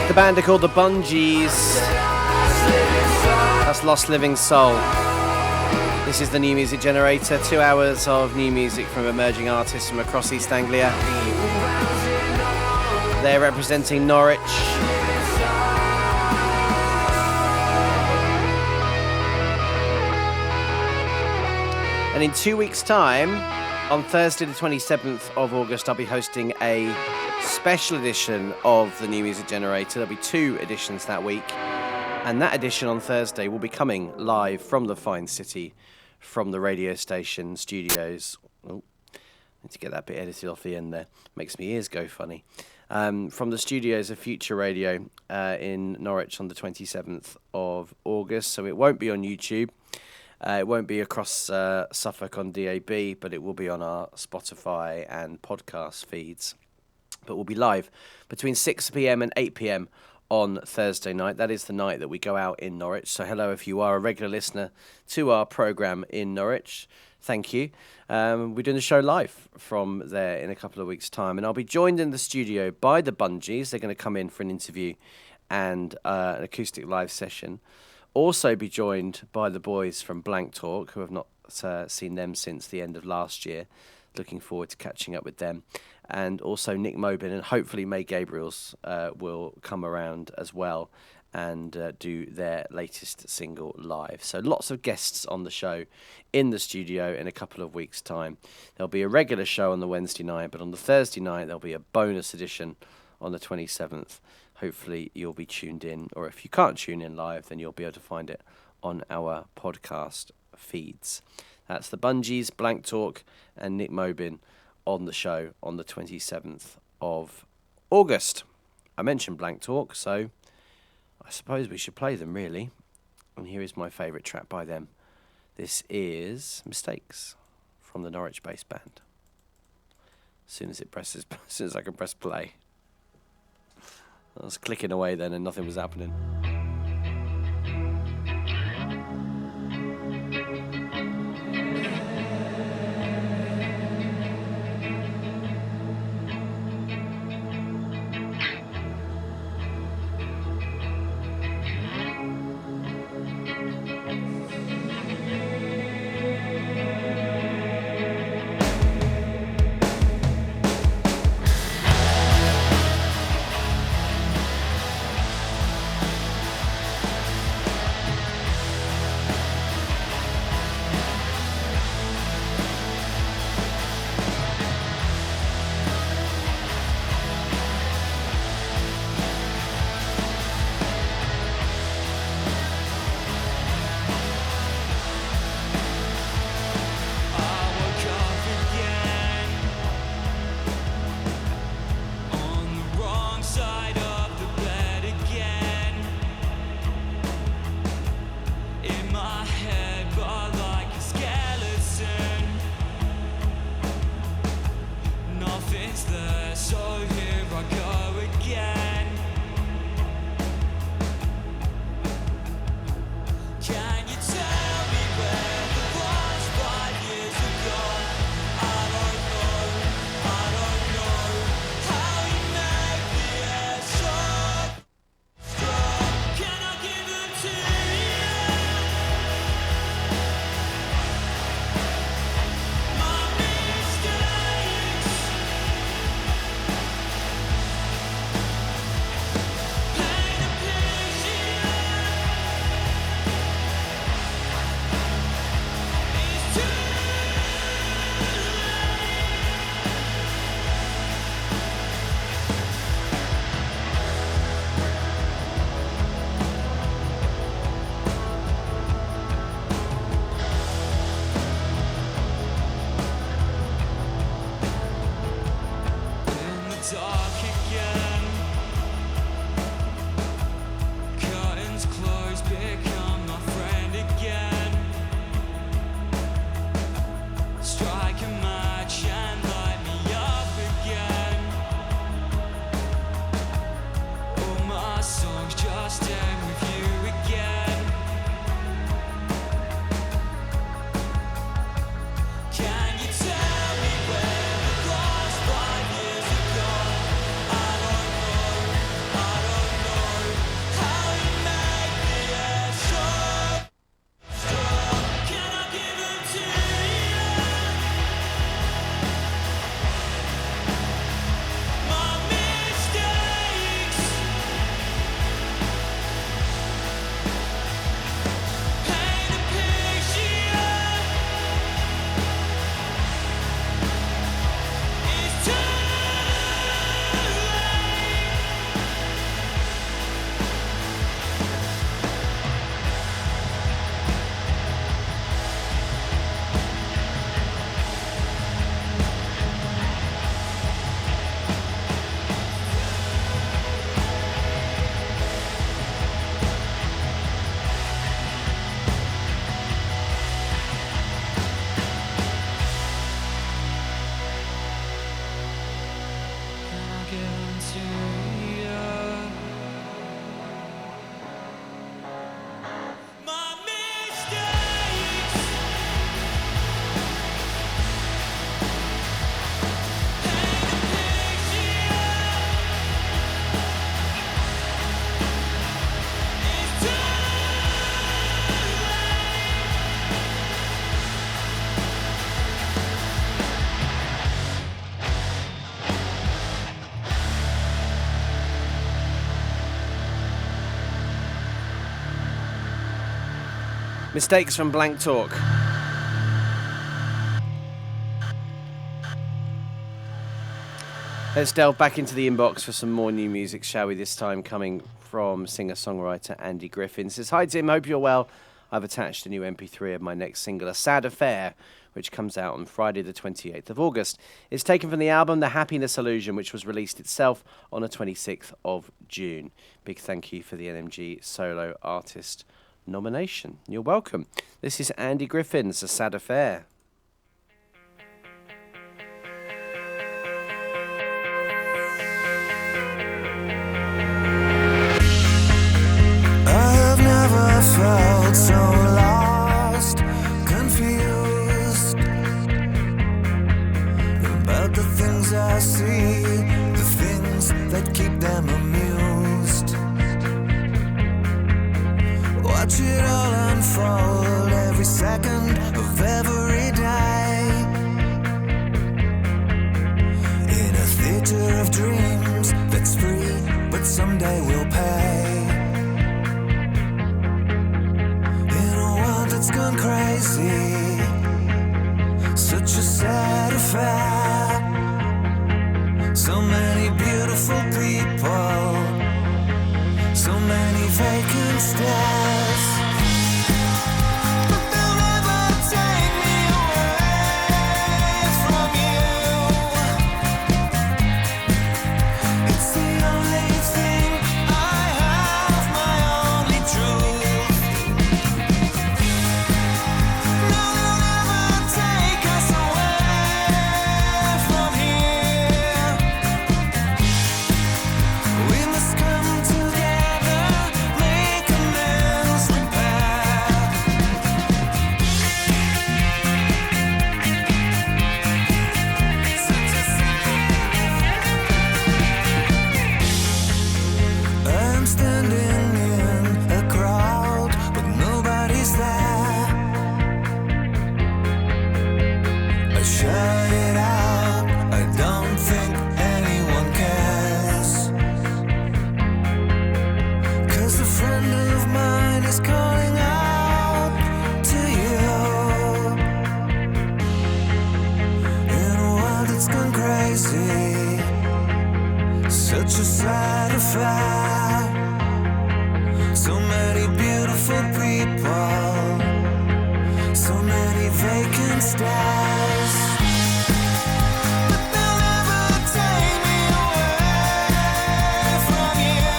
The band are called the Bungees. That's Lost Living Soul. This is the New Music Generator, 2 hours of new music from emerging artists from across East Anglia. They're representing Norwich. And in 2 weeks' time, on Thursday the 27th of August, I'll be hosting a special edition of the New Music Generator. There'll be 2 editions that week. And that edition on Thursday will be coming live from the fine city, from the radio station studios. Oh, need to get that bit edited off the end there. Makes my ears go funny. From the studios of Future Radio in Norwich on the 27th of August. So it won't be on YouTube. It won't be across Suffolk on DAB, but it will be on our Spotify and podcast feeds. But we'll be live between 6 p.m. and 8 p.m. on Thursday night. That is the night that we go out in Norwich. So hello if you are a regular listener to our programme in Norwich. Thank you. We're doing the show live from there in a couple of weeks' time. And I'll be joined in the studio by the Bungees. They're going to come in for an interview and an acoustic live session. Also be joined by the boys from Blank Talk, who have not seen them since the end of last year. Looking forward to catching up with them. And also Nick Mobin and hopefully May Gabriels will come around as well and do their latest single live. So lots of guests on the show in the studio in a couple of weeks' time. There'll be a regular show on the Wednesday night, but on the Thursday night there'll be a bonus edition on the 27th. Hopefully you'll be tuned in, or if you can't tune in live, then you'll be able to find it on our podcast feeds. That's the Bungees, Blank Talk, and Nick Mobin on the show on the 27th of August. I mentioned Blank Talk, so I suppose we should play them, really. And here is my favourite track by them. This is Mistakes from the Norwich-based band. As soon as I can press play. I was clicking away then and nothing was happening. Mistakes from Blank Talk. Let's delve back into the inbox for some more new music, shall we? This time coming from singer-songwriter Andy Griffin. Says, hi Tim, hope you're well. I've attached a new MP3 of my next single, A Sad Affair, which comes out on Friday the 28th of August. It's taken from the album The Happiness Illusion, which was released itself on the 26th of June. Big thank you for the NMG Solo Artist nomination. You're welcome. This is Andy Griffin's A Sad Affair. Felt so lost, confused about the things I see, the things that keep them amused. Watch it all unfold every second of every day, in a theater of dreams that's free, but someday we'll pay. It's gone crazy, such a sad affair. So many beautiful people, so many vacant stares. But they'll never take me away from you. It's the only thing I have, my only truth. Such a sad affair. So many beautiful people, so many vacant stares. But they'll never take me away from you.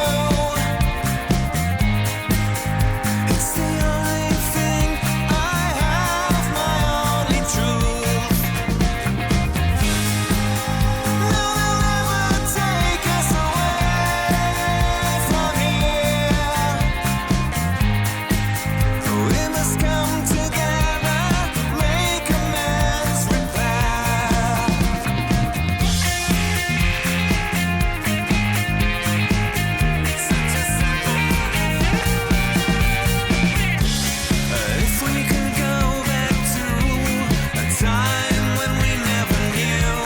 It's the only thing I have, my only truth. They'll never take us away from here. We must come together, make amends, repair. Such a simple if we could go back to a time when we never knew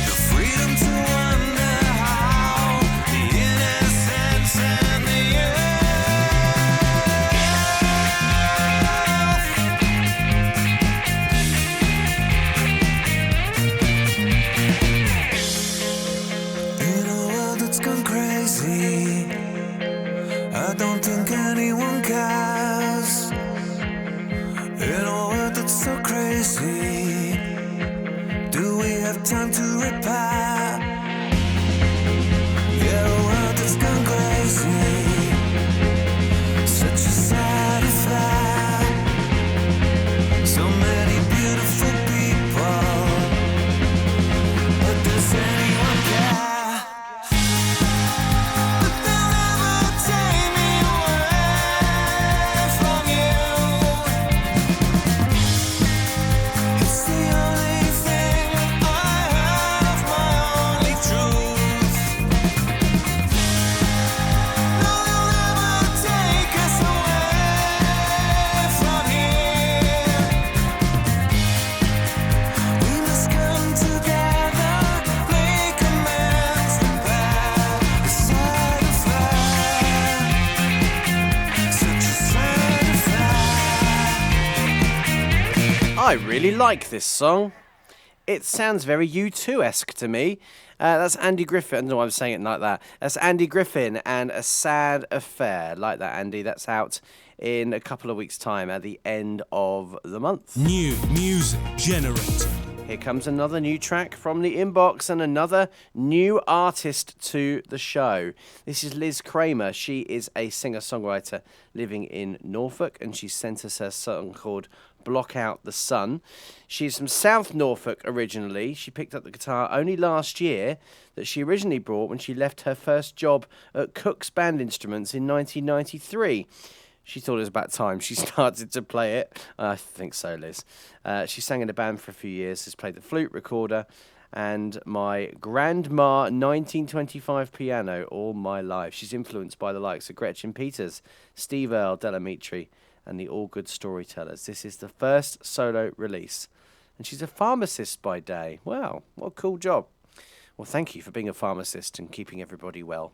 the freedom to wonder how, the innocence and the in a world that's gone crazy, I don't think anyone cares. In a world that's so crazy, do we have time to repair? Yeah, a world that's gone crazy, such a sad affair. So many beautiful people, but does anyone care? But they'll never take me away I really like this song. It sounds very U2-esque to me. That's Andy Griffin. I don't know why I'm saying it like that. That's Andy Griffin and A Sad Affair. Like that, Andy. That's out in a couple of weeks' time at the end of the month. New Music Generator. Here comes another new track from the inbox and another new artist to the show. This is Liz Kramer. She is a singer-songwriter living in Norfolk, and she sent us her song called Block Out the Sun. She's from South Norfolk originally. She picked up the guitar only last year, that she originally brought when she left her first job at Cook's Band Instruments in 1993. She thought it was about time she started to play it. I think so, Liz. She sang in a band for a few years, has played the flute, recorder, and my grandma 1925 piano all my life. She's influenced by the likes of Gretchen Peters, Steve Earle, Della Mitri, and the All Good Storytellers. This is the first solo release. And she's a pharmacist by day. Wow, what a cool job. Well, thank you for being a pharmacist and keeping everybody well.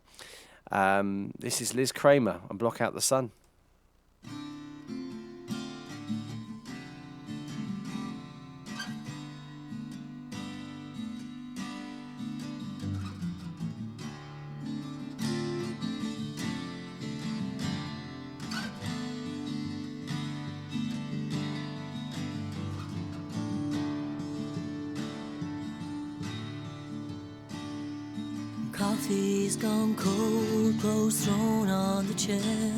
This is Liz Kramer and Block Out the Sun. Coffee's gone cold, clothes thrown on the chair.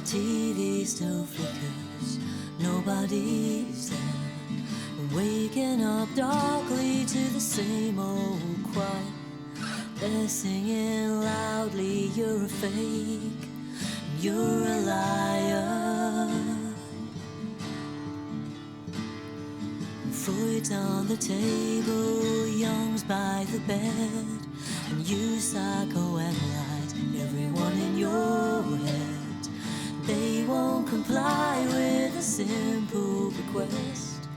TV still flickers, nobody's there. Waking up darkly to the same old choir. They're singing loudly, you're a fake, you're a liar. Freud's on the table, Young's by the bed. And you psychoanalyze everyone in your head. They won't comply with a simple request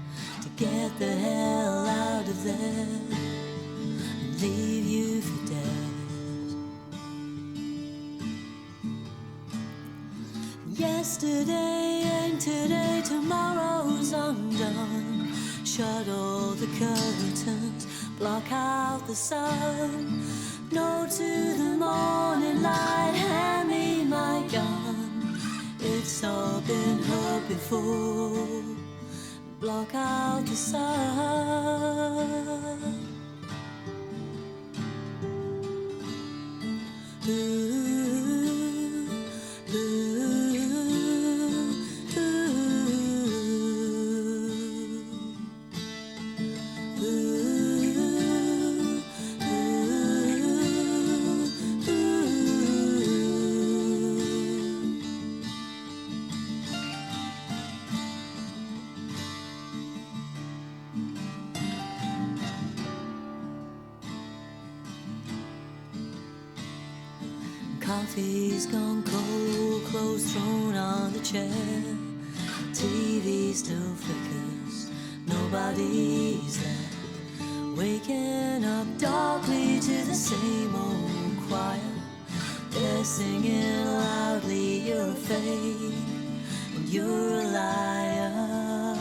to get the hell out of there and leave you for dead. Yesterday ain't today, tomorrow's undone. Shut all the curtains, block out the sun. No to the morning light, hand me my gun. It's all been heard before. Block out the sun. Coffee's gone cold, clothes thrown on the chair. TV still flickers, nobody's there. Waking up darkly to the same old choir. They're singing loudly, you're a fake, and you're a liar.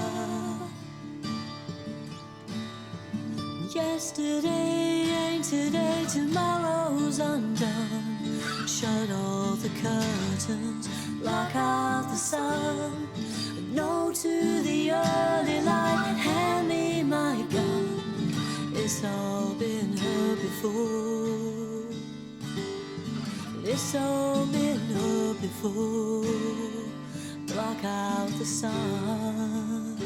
Yesterday ain't today, tomorrow's undone. Shut all the curtains, block out the sun. No to the early light, hand me my gun. It's all been heard before. It's all been heard before. Block out the sun.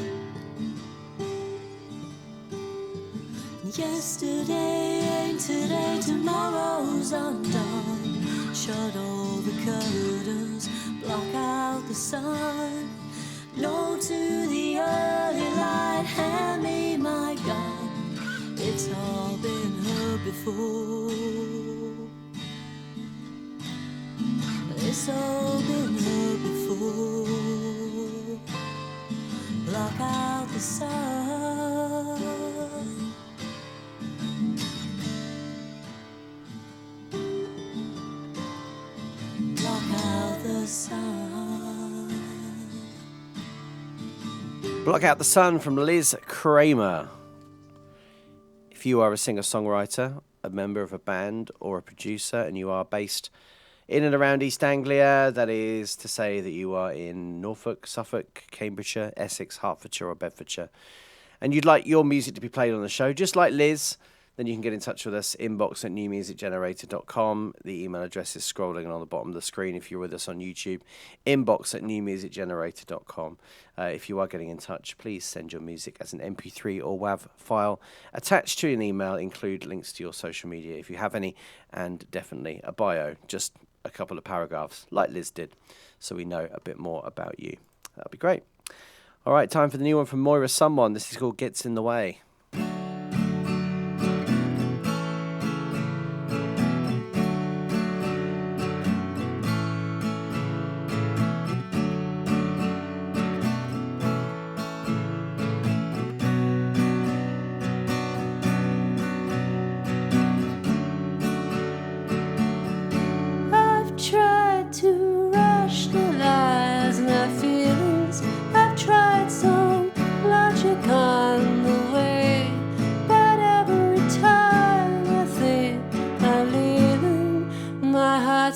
Yesterday ain't today, tomorrow's undone. Shut all the curtains, block out the sun. No to the early light, hand me my gun. It's all been heard before. It's all been heard before. Block out the sun. Block out the sun. Block Out the Sun from Liz Kramer. If you are a singer-songwriter, a member of a band or a producer, and you are based in and around East Anglia, that is to say that you are in Norfolk, Suffolk, Cambridgeshire, Essex, Hertfordshire or Bedfordshire, and you'd like your music to be played on the show, just like Liz, then you can get in touch with us, inbox@newmusicgenerator.com. The email address is scrolling on the bottom of the screen if you're with us on YouTube, inbox@newmusicgenerator.com. If you are getting in touch, please send your music as an MP3 or WAV file attached to an email. Include links to your social media if you have any, and definitely a bio, just a couple of paragraphs like Liz did, so we know a bit more about you. That'll be great. All right, time for the new one from Moira Someone. This is called Gets in the Way.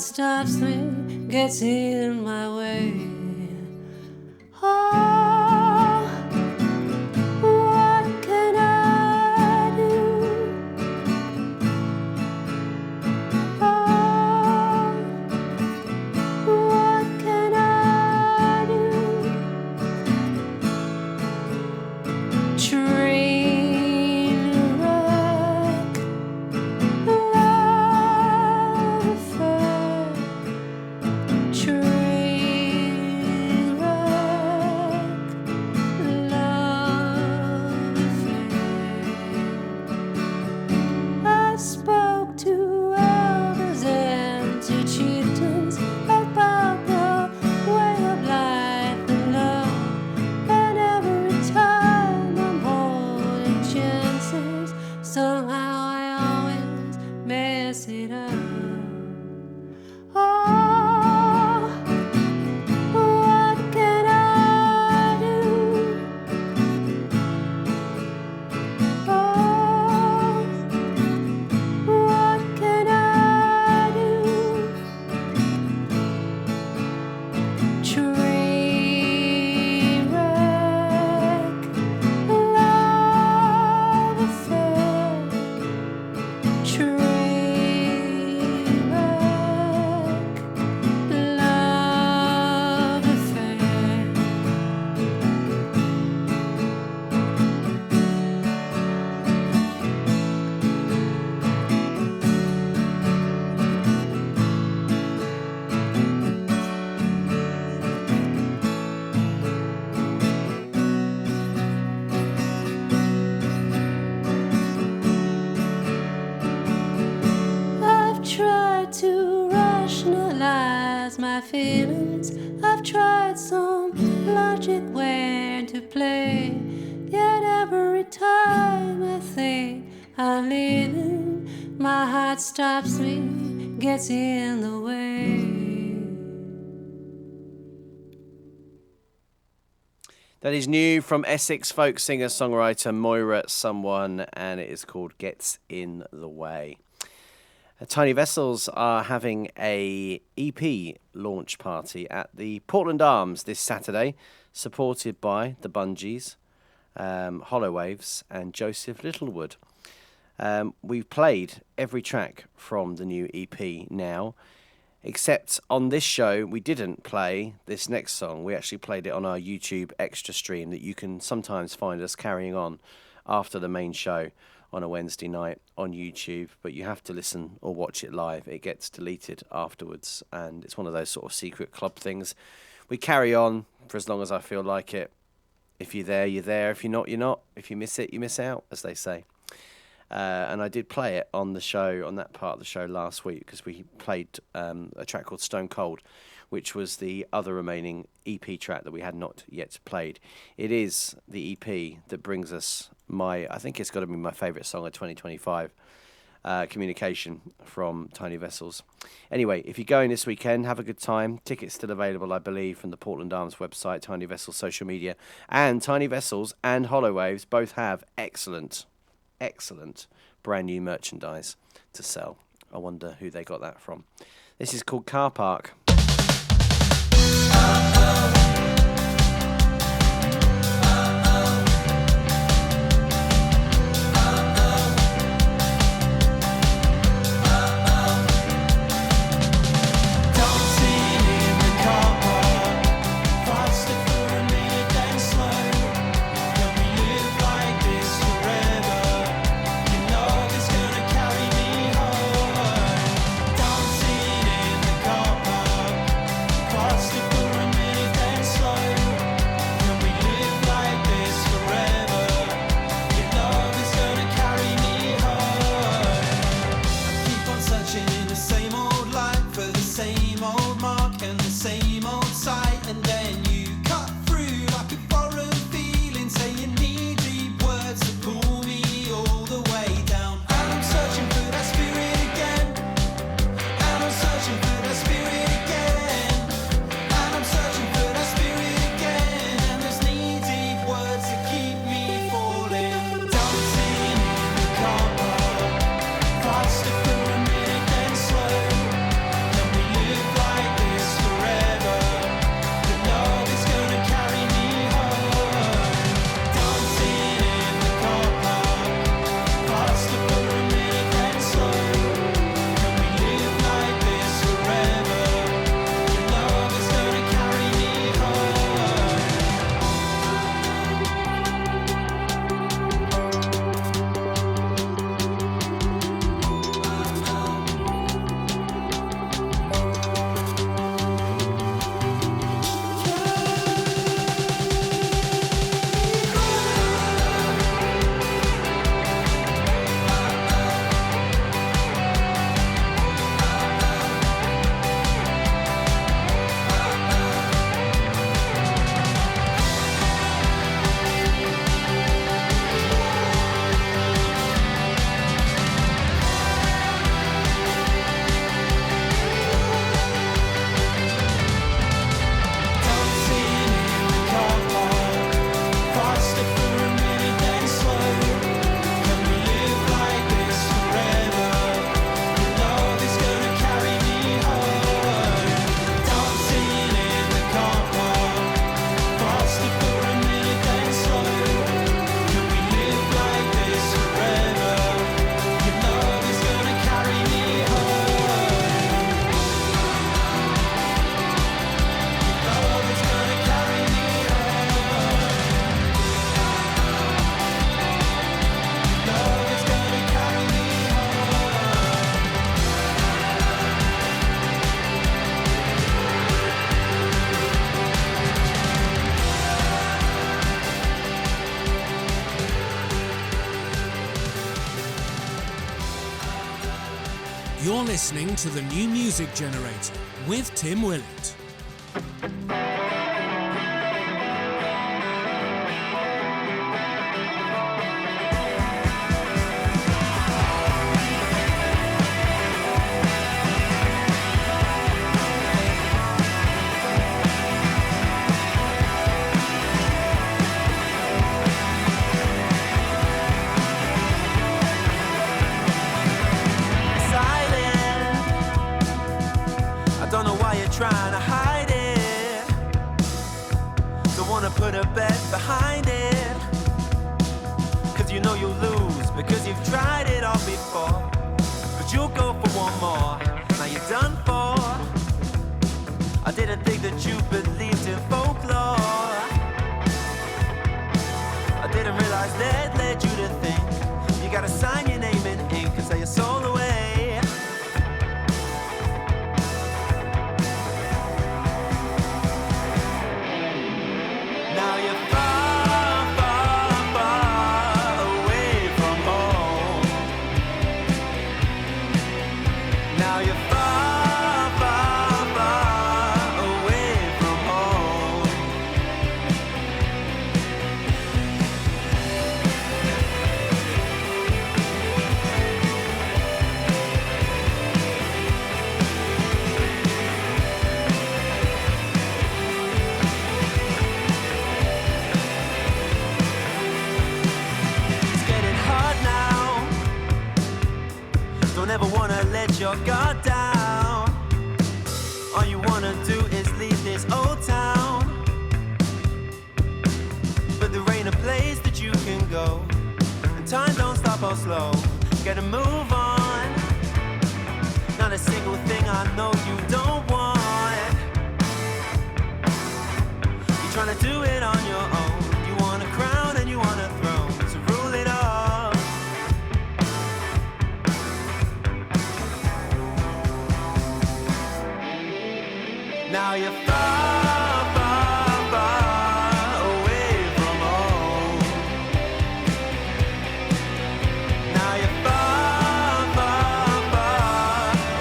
Stops me, gets in my way. Oh, what can I do? Oh, what can I do? Train wreck, love affair. Train wreck, love affair. I spoke to elders and to chieftains about the way of life and love, and every time I'm holding chances, somehow I always mess it up. Oh, what can I do? Oh, what can I do? Train wreck, love affair. Train wreck, love affair. I've tried to rationalize my feelings. I've tried some logic where to play. Yet every time I think I'm leaving, my heart stops me, gets in the way. That is new from Essex folk singer-songwriter Moira Someone, and it is called Gets in the Way. Tiny Vessels are having a EP launch party at the Portland Arms this Saturday, supported by the Bungees, Hollow Waves and Joseph Littlewood. We've played every track from the new EP now, except on this show we didn't play this next song. We actually played it on our YouTube extra stream that you can sometimes find us carrying on after the main show on a Wednesday night on YouTube, but you have to listen or watch it live. It gets deleted afterwards, and it's one of those sort of secret club things. We carry on for as long as I feel like it. If you're there, you're there. If you're not, you're not. If you miss it, you miss out, as they say. And I did play it on the show, on that part of the show last week, because we played a track called Stone Cold, which was the other remaining EP track that we had not yet played. It is the EP that brings us I think it's got to be my favourite song of 2025. communication from Tiny Vessels. Anyway, if you're going this weekend, have a good time. Tickets still available, I believe, from the Portland Arms website, Tiny Vessels social media, and Tiny Vessels and Hollow Waves both have excellent brand new merchandise to sell. I wonder who they got that from. This is called Car Park. You're listening to the New Music Generator with Tim Willett. Trying to hide it, don't wanna put a bet behind it, cause you know you'll lose, because you've tried it all before, but you'll go for one more, now you're done for. I didn't think that you believed in folklore, I didn't realize that led you to think you gotta sign your name in ink and sell your soul away. got down. All you wanna do is leave this old town, but there ain't a place that you can go, and time don't stop or slow. Gotta move on. Not a single thing I know you don't want. You're trying to do it on your own. You want a crown and you want a throne to rule it all. Now you're far, far, far away from home. Now you're far, far, far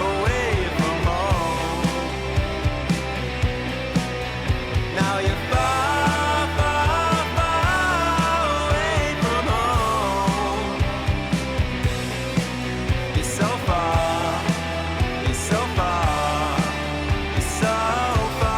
away from home. Now you're far, far, far away from home. You're so far, you're so far, you're so far.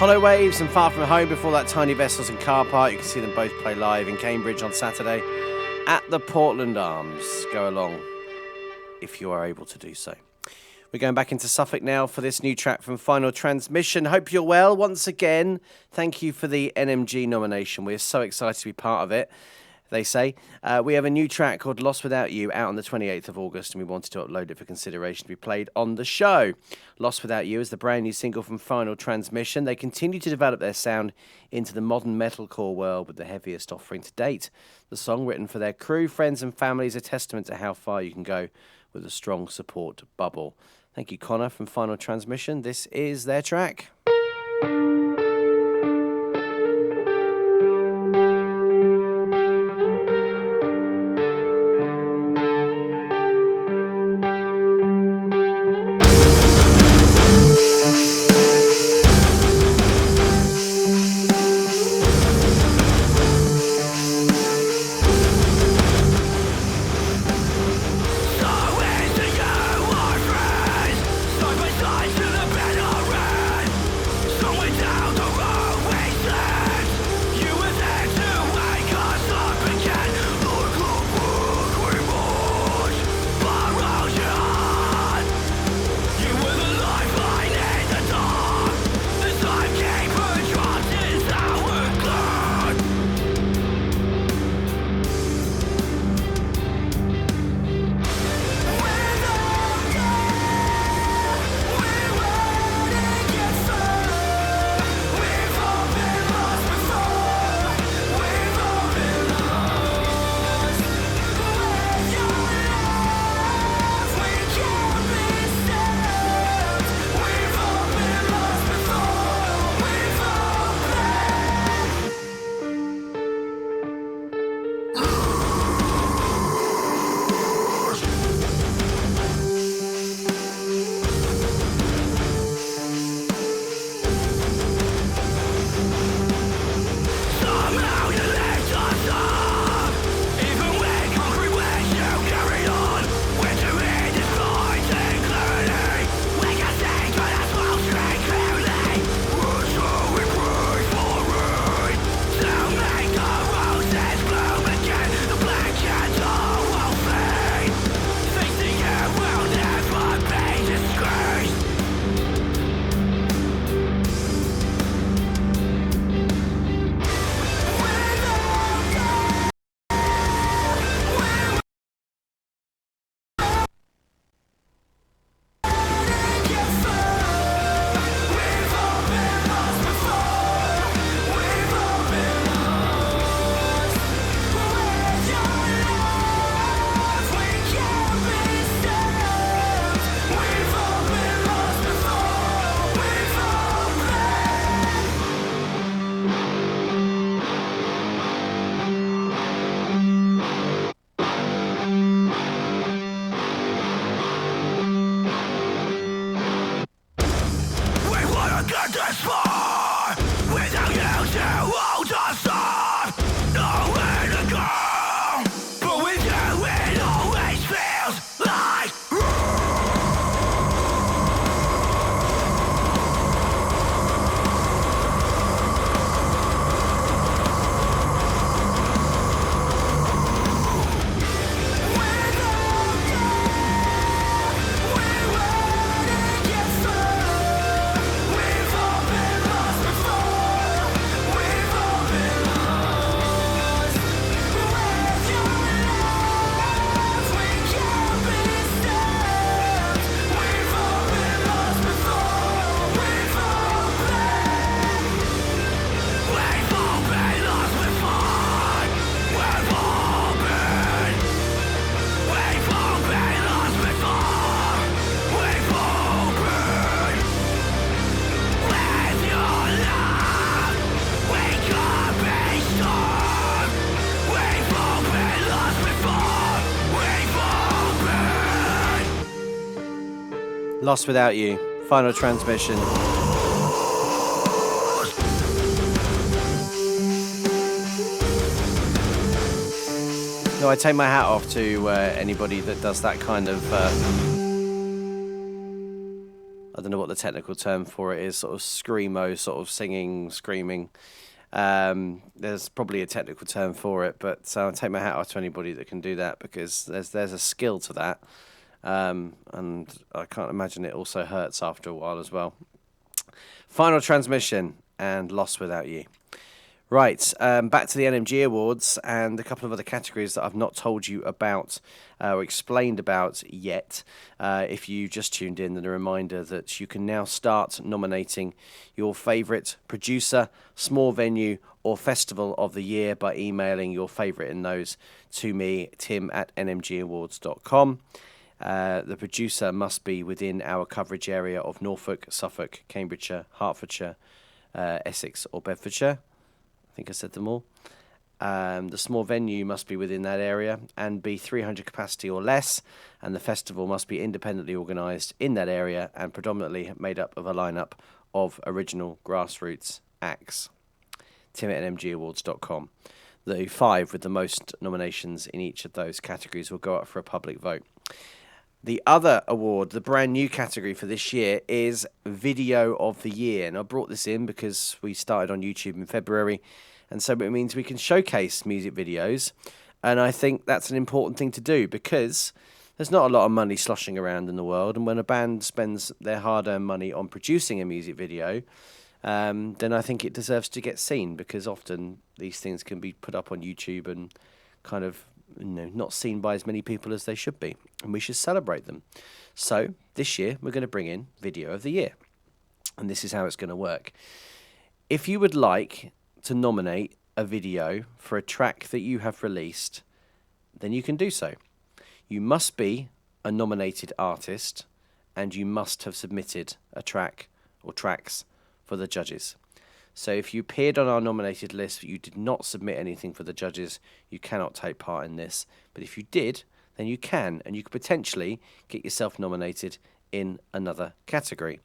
Hollow Waves and Far From Home before that, Tiny Vessels and Car Park. You can see them both play live in Cambridge on Saturday at the Portland Arms. Go along if you are able to do so. We're going back into Suffolk now for this new track from Final Transmission. Hope you're well. Once again, thank you for the NMG nomination. We're so excited to be part of it, they say. We have a new track called Lost Without You out on the 28th of August, and we wanted to upload it for consideration to be played on the show. Lost Without You is the brand new single from Final Transmission. They continue to develop their sound into the modern metalcore world with the heaviest offering to date. The song, written for their crew, friends and family, is a testament to how far you can go with a strong support bubble. Thank you, Connor from Final Transmission. This is their track. Side by side to the better end. Somewhere down the Lost Without You, final transmission. No, I take my hat off to anybody that does that kind of, I don't know what the technical term for it is, sort of screamo, sort of singing, screaming. There's probably a technical term for it, but I take my hat off to anybody that can do that, because there's a skill to that. And I can't imagine it also hurts after a while as well. Final transmission and Lost Without You. Right, back to the NMG Awards and a couple of other categories that I've not told you about or explained about yet. If you just tuned in, then a reminder that you can now start nominating your favourite producer, small venue or festival of the year by emailing your favourite in those to me, tim@nmgawards.com. The producer must be within our coverage area of Norfolk, Suffolk, Cambridgeshire, Hertfordshire, Essex or Bedfordshire. I think I said them all. The small venue must be within that area and be 300 capacity or less, and the festival must be independently organised in that area and predominantly made up of a lineup of original grassroots acts. tim@nmgawards.com. The 5 with the most nominations in each of those categories will go up for a public vote. The other award, the brand new category for this year, is Video of the Year. And I brought this in because we started on YouTube in February, and so it means we can showcase music videos. And I think that's an important thing to do, because there's not a lot of money sloshing around in the world, and when a band spends their hard-earned money on producing a music video, then I think it deserves to get seen, because often these things can be put up on YouTube and kind of not seen by as many people as they should be, and we should celebrate them. So this year we're going to bring in Video of the Year, and this is how it's going to work. If you would like to nominate a video for a track that you have released, then you can do so. You must be a nominated artist, and you must have submitted a track or tracks for the judges. So if you appeared on our nominated list but you did not submit anything for the judges, you cannot take part in this. But if you did, then you can, and you could potentially get yourself nominated in another category.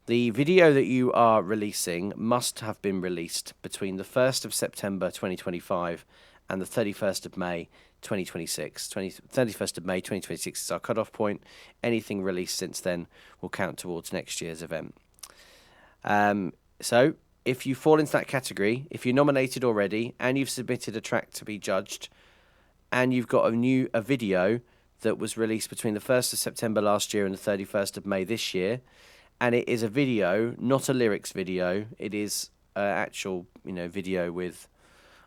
The video that you are releasing must have been released between the 1st of September 2025 and the 31st of May 2026. 31st of May 2026 is our cutoff point. Anything released since then will count towards next year's event. So, if you fall into that category, if you're nominated already and you've submitted a track to be judged, and you've got a video that was released between the 1st of September last year and the 31st of May this year, and it is a video, not a lyrics video, it is an actual, video with,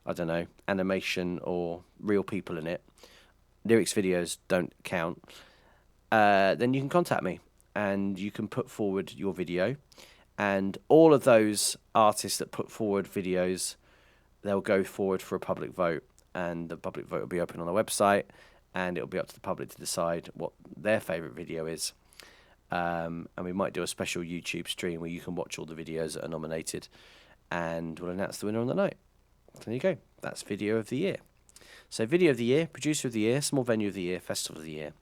I don't know, animation or real people in it. Lyrics videos don't count. Then you can contact me and you can put forward your video. And all of those artists that put forward videos, they'll go forward for a public vote. And the public vote will be open on the website, and it'll be up to the public to decide what their favourite video is. And we might do a special YouTube stream where you can watch all the videos that are nominated, and we'll announce the winner on the night. There you go. That's Video of the Year. So Video of the Year, Producer of the Year, Small Venue of the Year, Festival of the Year,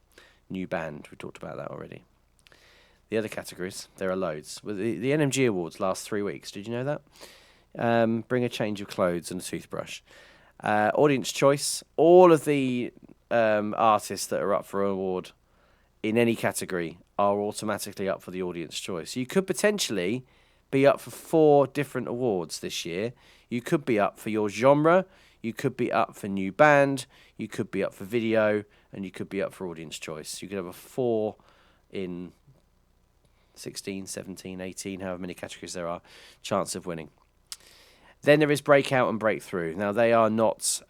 New Band. We talked about that already. The other categories, there are loads. The NMG Awards last 3 weeks. Did you know that? Bring a change of clothes and a toothbrush. Audience choice. All of the artists that are up for an award in any category are automatically up for the audience choice. You could potentially be up for 4 different awards this year. You could be up for your genre. You could be up for new band. You could be up for video. And you could be up for audience choice. You could have a 4 in 16, 17, 18, however many categories there are, chance of winning. Then there is Breakout and Breakthrough. Now, they are not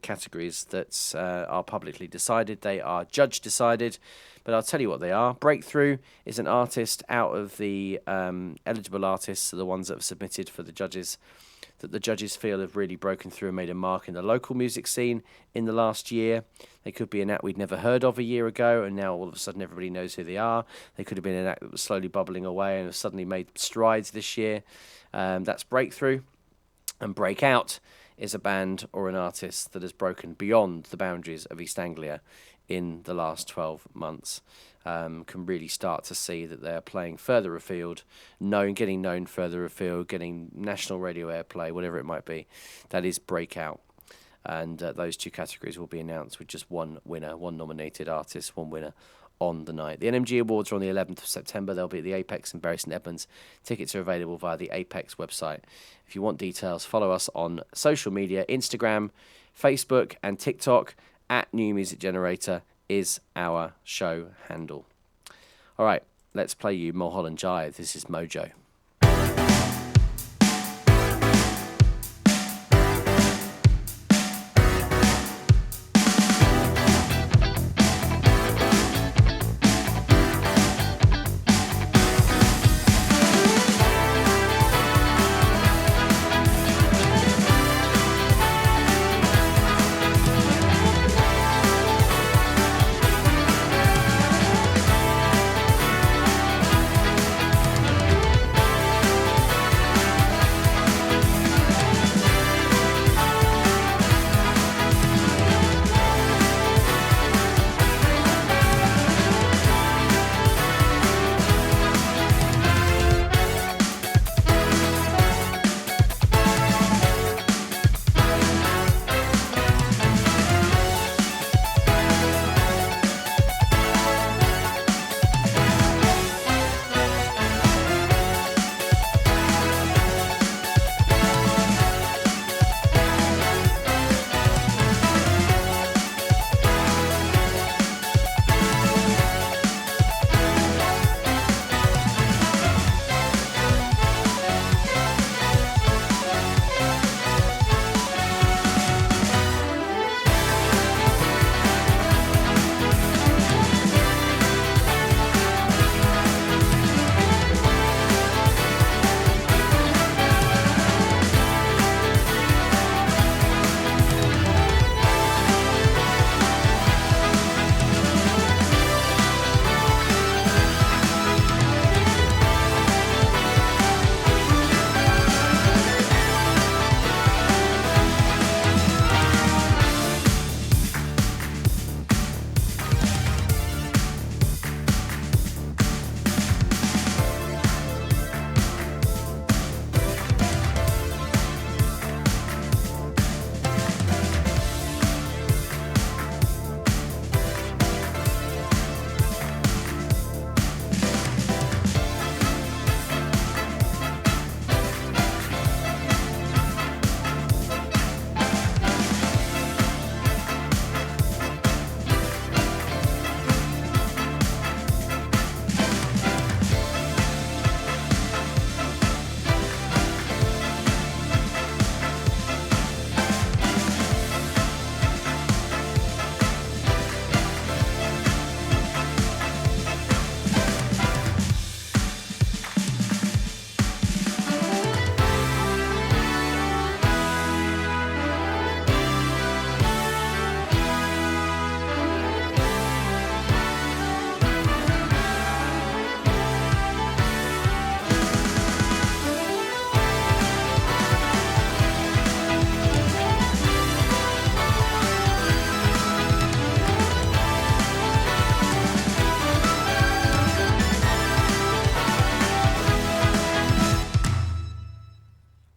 categories that are publicly decided. They are judge decided, but I'll tell you what they are. Breakthrough is an artist out of the eligible artists, so the ones that have submitted for the judges, that the judges feel have really broken through and made a mark in the local music scene in the last year. They could be an act we'd never heard of a year ago, and now all of a sudden everybody knows who they are. They could have been an act that was slowly bubbling away and have suddenly made strides this year. That's Breakthrough. And Breakout is a band or an artist that has broken beyond the boundaries of East Anglia in the last 12 months. Can really start to see that they're playing further afield, getting known further afield, getting national radio airplay, whatever it might be. That is breakout. And those two categories will be announced with just one winner, one nominated artist, one winner on the night. The NMG Awards are on the 11th of September. They'll be at the Apex in Bury St Edmunds. Tickets are available via the Apex website. If you want details, follow us on social media, Instagram, Facebook and TikTok. At New Music Generator is our show handle. All right, let's play you Mulholland Jive. This is Mojo.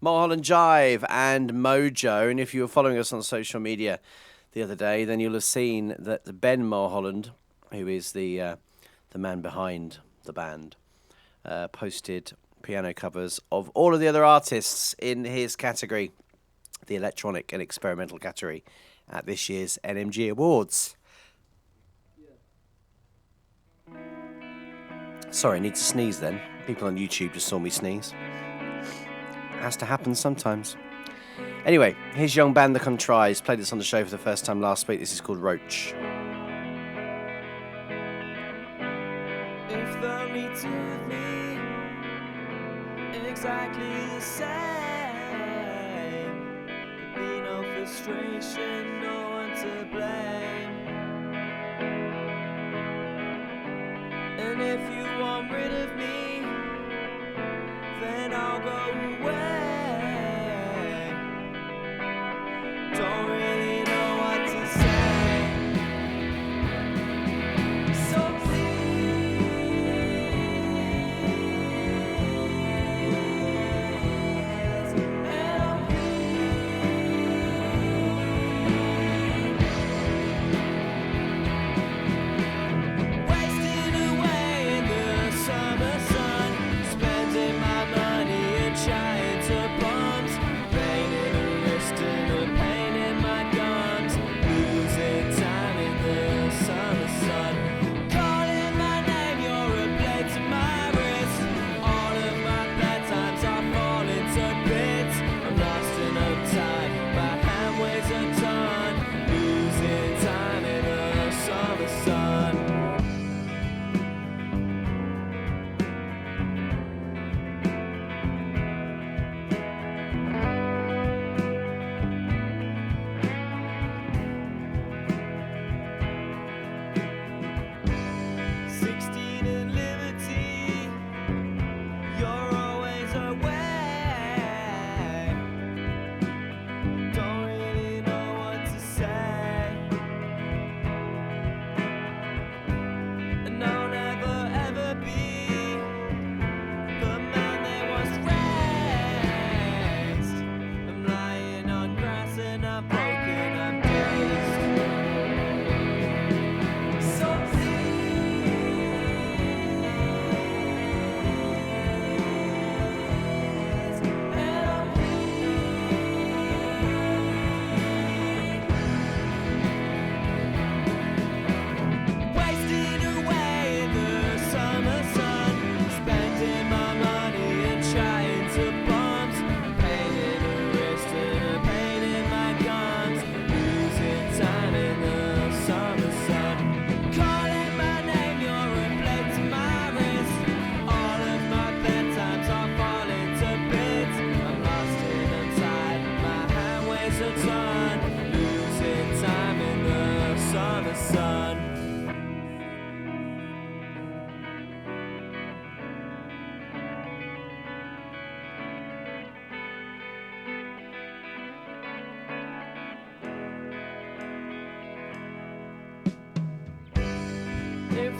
Mulholland Jive and Mojo. And if you were following us on social media the other day, then you'll have seen that Ben Mulholland, who is the man behind the band, posted piano covers of all of the other artists in his category, the electronic and experimental category, at this year's NMG Awards. Sorry, I need to sneeze then. People on YouTube just saw me sneeze. It has to happen sometimes. Anyway, here's young band The Contrives. Played this on the show for the first time last week. This is called Roach. If the meets with me exactly the same, there'd be no frustration, no one to blame. And if you want rid of me, then I'll go away. Don't really know what to say.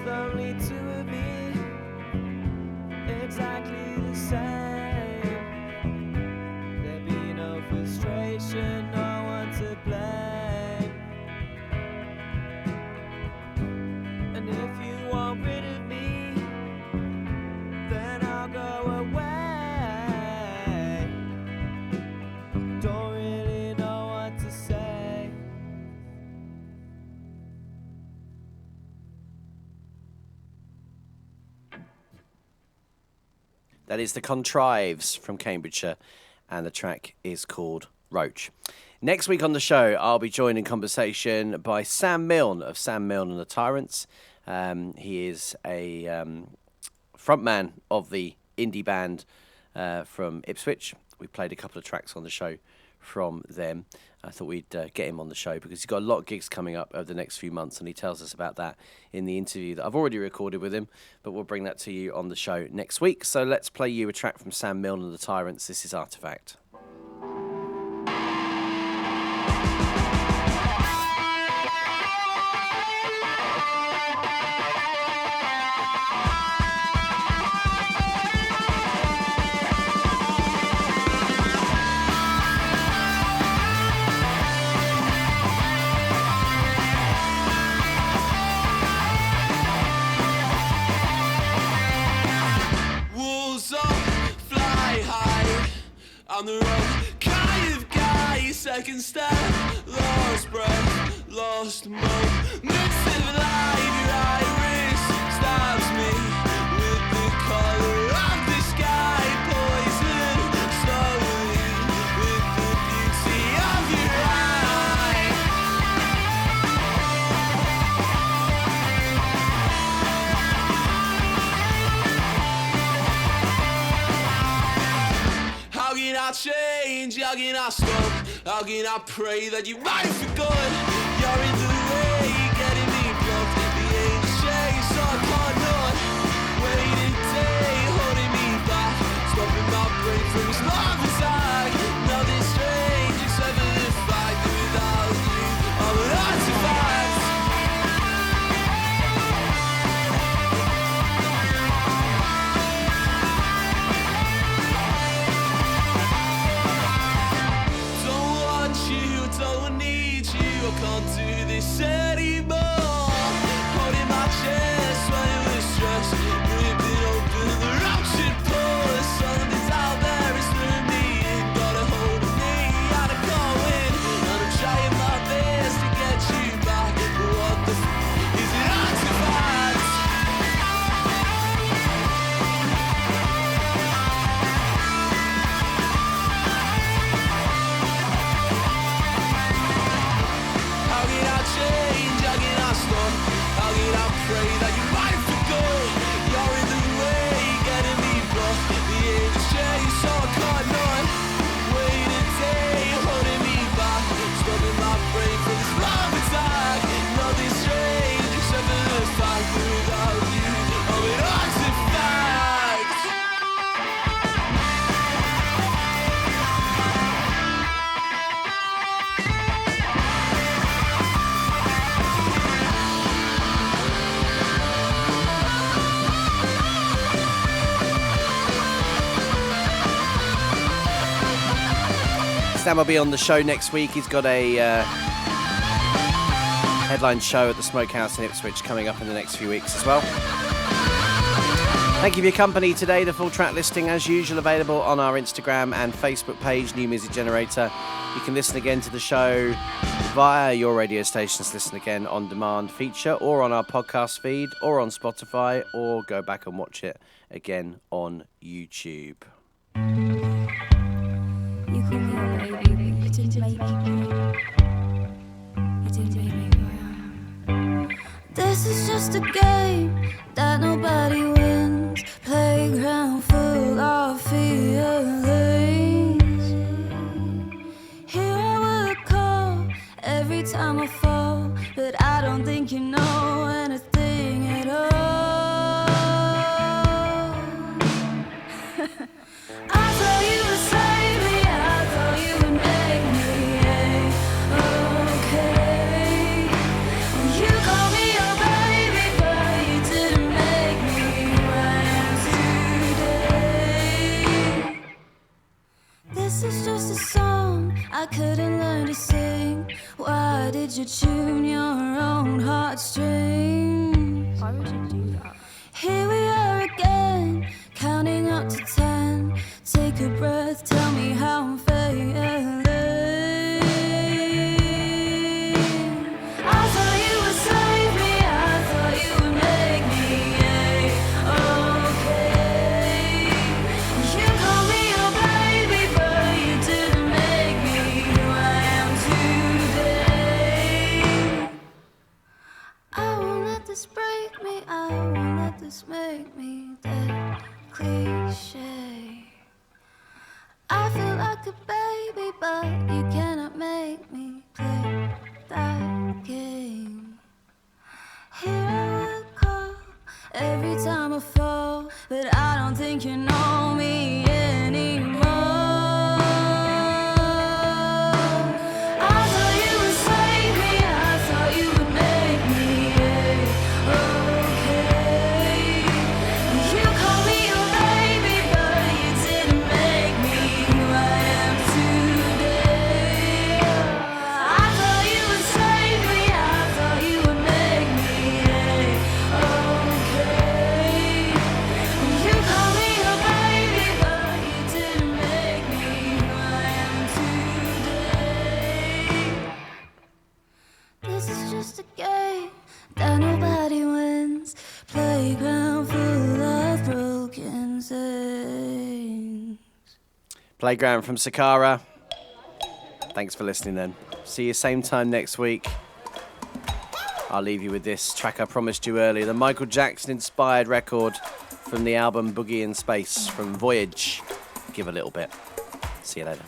only two of me, exactly the same. There'd be no frustration, no one to blame. And if you want rid of me, then I'll go away. Don't really know what to say. That is the Contrives from Cambridgeshire, and the track is called Roach. Next week on the show, I'll be joined in conversation by Sam Milne of Sam Milne and the Tyrants. He is a frontman of the indie band from Ipswich. We played a couple of tracks on the show from them. I thought we'd get him on the show because he's got a lot of gigs coming up over the next few months, and he tells us about that in the interview that I've already recorded with him, but we'll bring that to you on the show next week. So let's play you a track from Sam Milne and the Tyrants. This is Artifact. Walls up, fly high. I'm the wrong kind of guy. Second step, lost breath, lost moment. Mixed with life, your iris stabs me with the color of the sky. Poison slowly with the beauty of your eye. How can I change? How can I stop? How can I pray that you might for good? You're in the way, getting me blocked. The angel shades, so I can't not. Waiting day, holding me back. Stopping my brain from its love attack. Nothing strange except for the fact that without you, I'm an artifact. Don't want you, don't need you. I can't do this anymore. Holding my chest, sweating with stress. Ripping open the ruptured pores. Something's out there, it's through me. Ain't got a hold of me, out of going. And I'm trying my best to get you back. But what the is an artifact? How can I change? How can I stop? How can I pray that you might forgo? You're in the way, getting me blocked. The angel shades, so I can't not. Wait a day, holding me back. Stopping my brain from this love attack. Nothing strange except for the fact that without you, I'm an artifact. Sam will be on the show next week. He's got a headline show at the Smokehouse in Ipswich coming up in the next few weeks as well. Thank you for your company today. The full track listing, as usual, available on our Instagram and Facebook page, New Music Generator. You can listen again to the show via your radio station's Listen Again on Demand feature, or on our podcast feed, or on Spotify, or go back and watch it again on YouTube. You call me a baby, but you didn't make me. You didn't make me who I am. This is just a game that nobody wins. Playground full of feelings. Here I would call every time I fall, but I don't think you know anything at all. I thought you would save me, I thought you would make me okay. You call me your baby, but you I won't let this make me that cliche. I feel like a baby, but you cannot make me play that game. Here I would call every time I fall, but I don't think you know me anymore. I thought you would save me, I thought you would make me okay. You call me your baby, but you didn't make me who I am today. I thought you would save me, I thought you would make me okay. You call me your baby, but you didn't make me who I am today. This is just a game that nobody wins. Playground full of broken things. Playground from Sakara. Thanks for listening then. See you same time next week. I'll leave you with this track I promised you earlier, the Michael Jackson inspired record from the album Boogie in Space from Voyage. Give a little bit. See you later.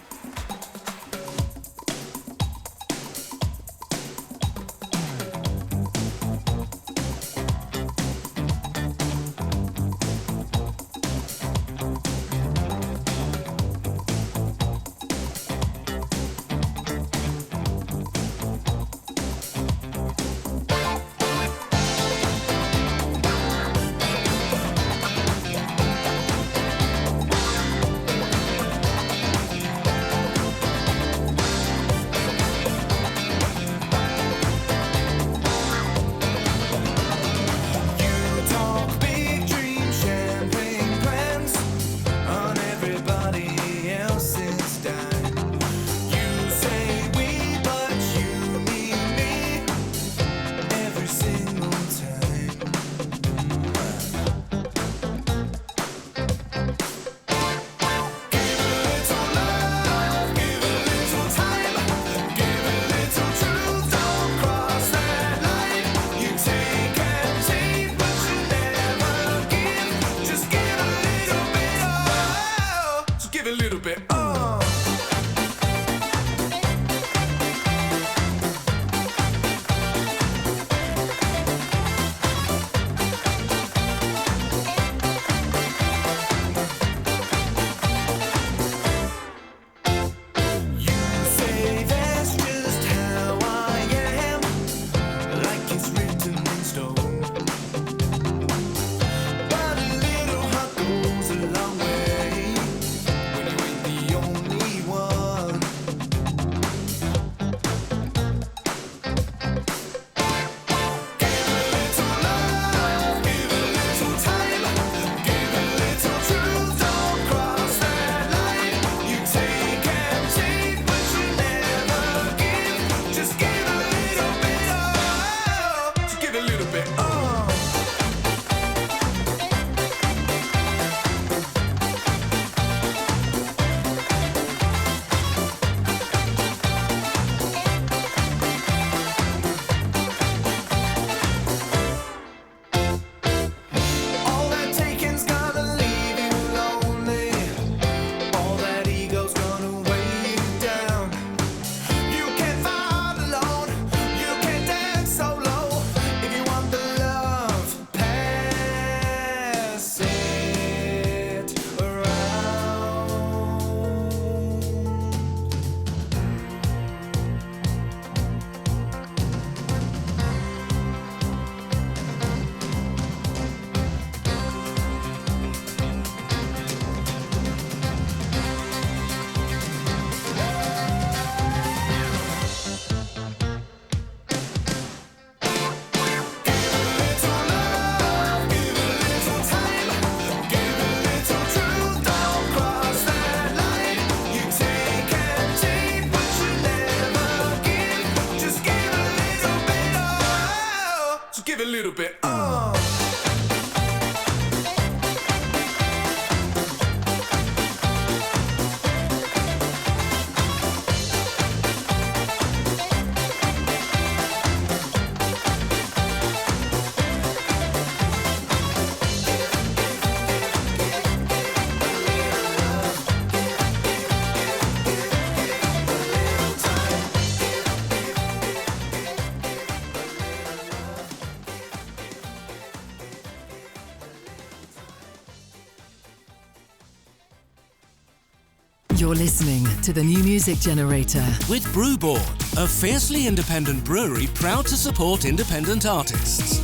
You're listening to the New Music Generator. With Brewboard, a fiercely independent brewery proud to support independent artists.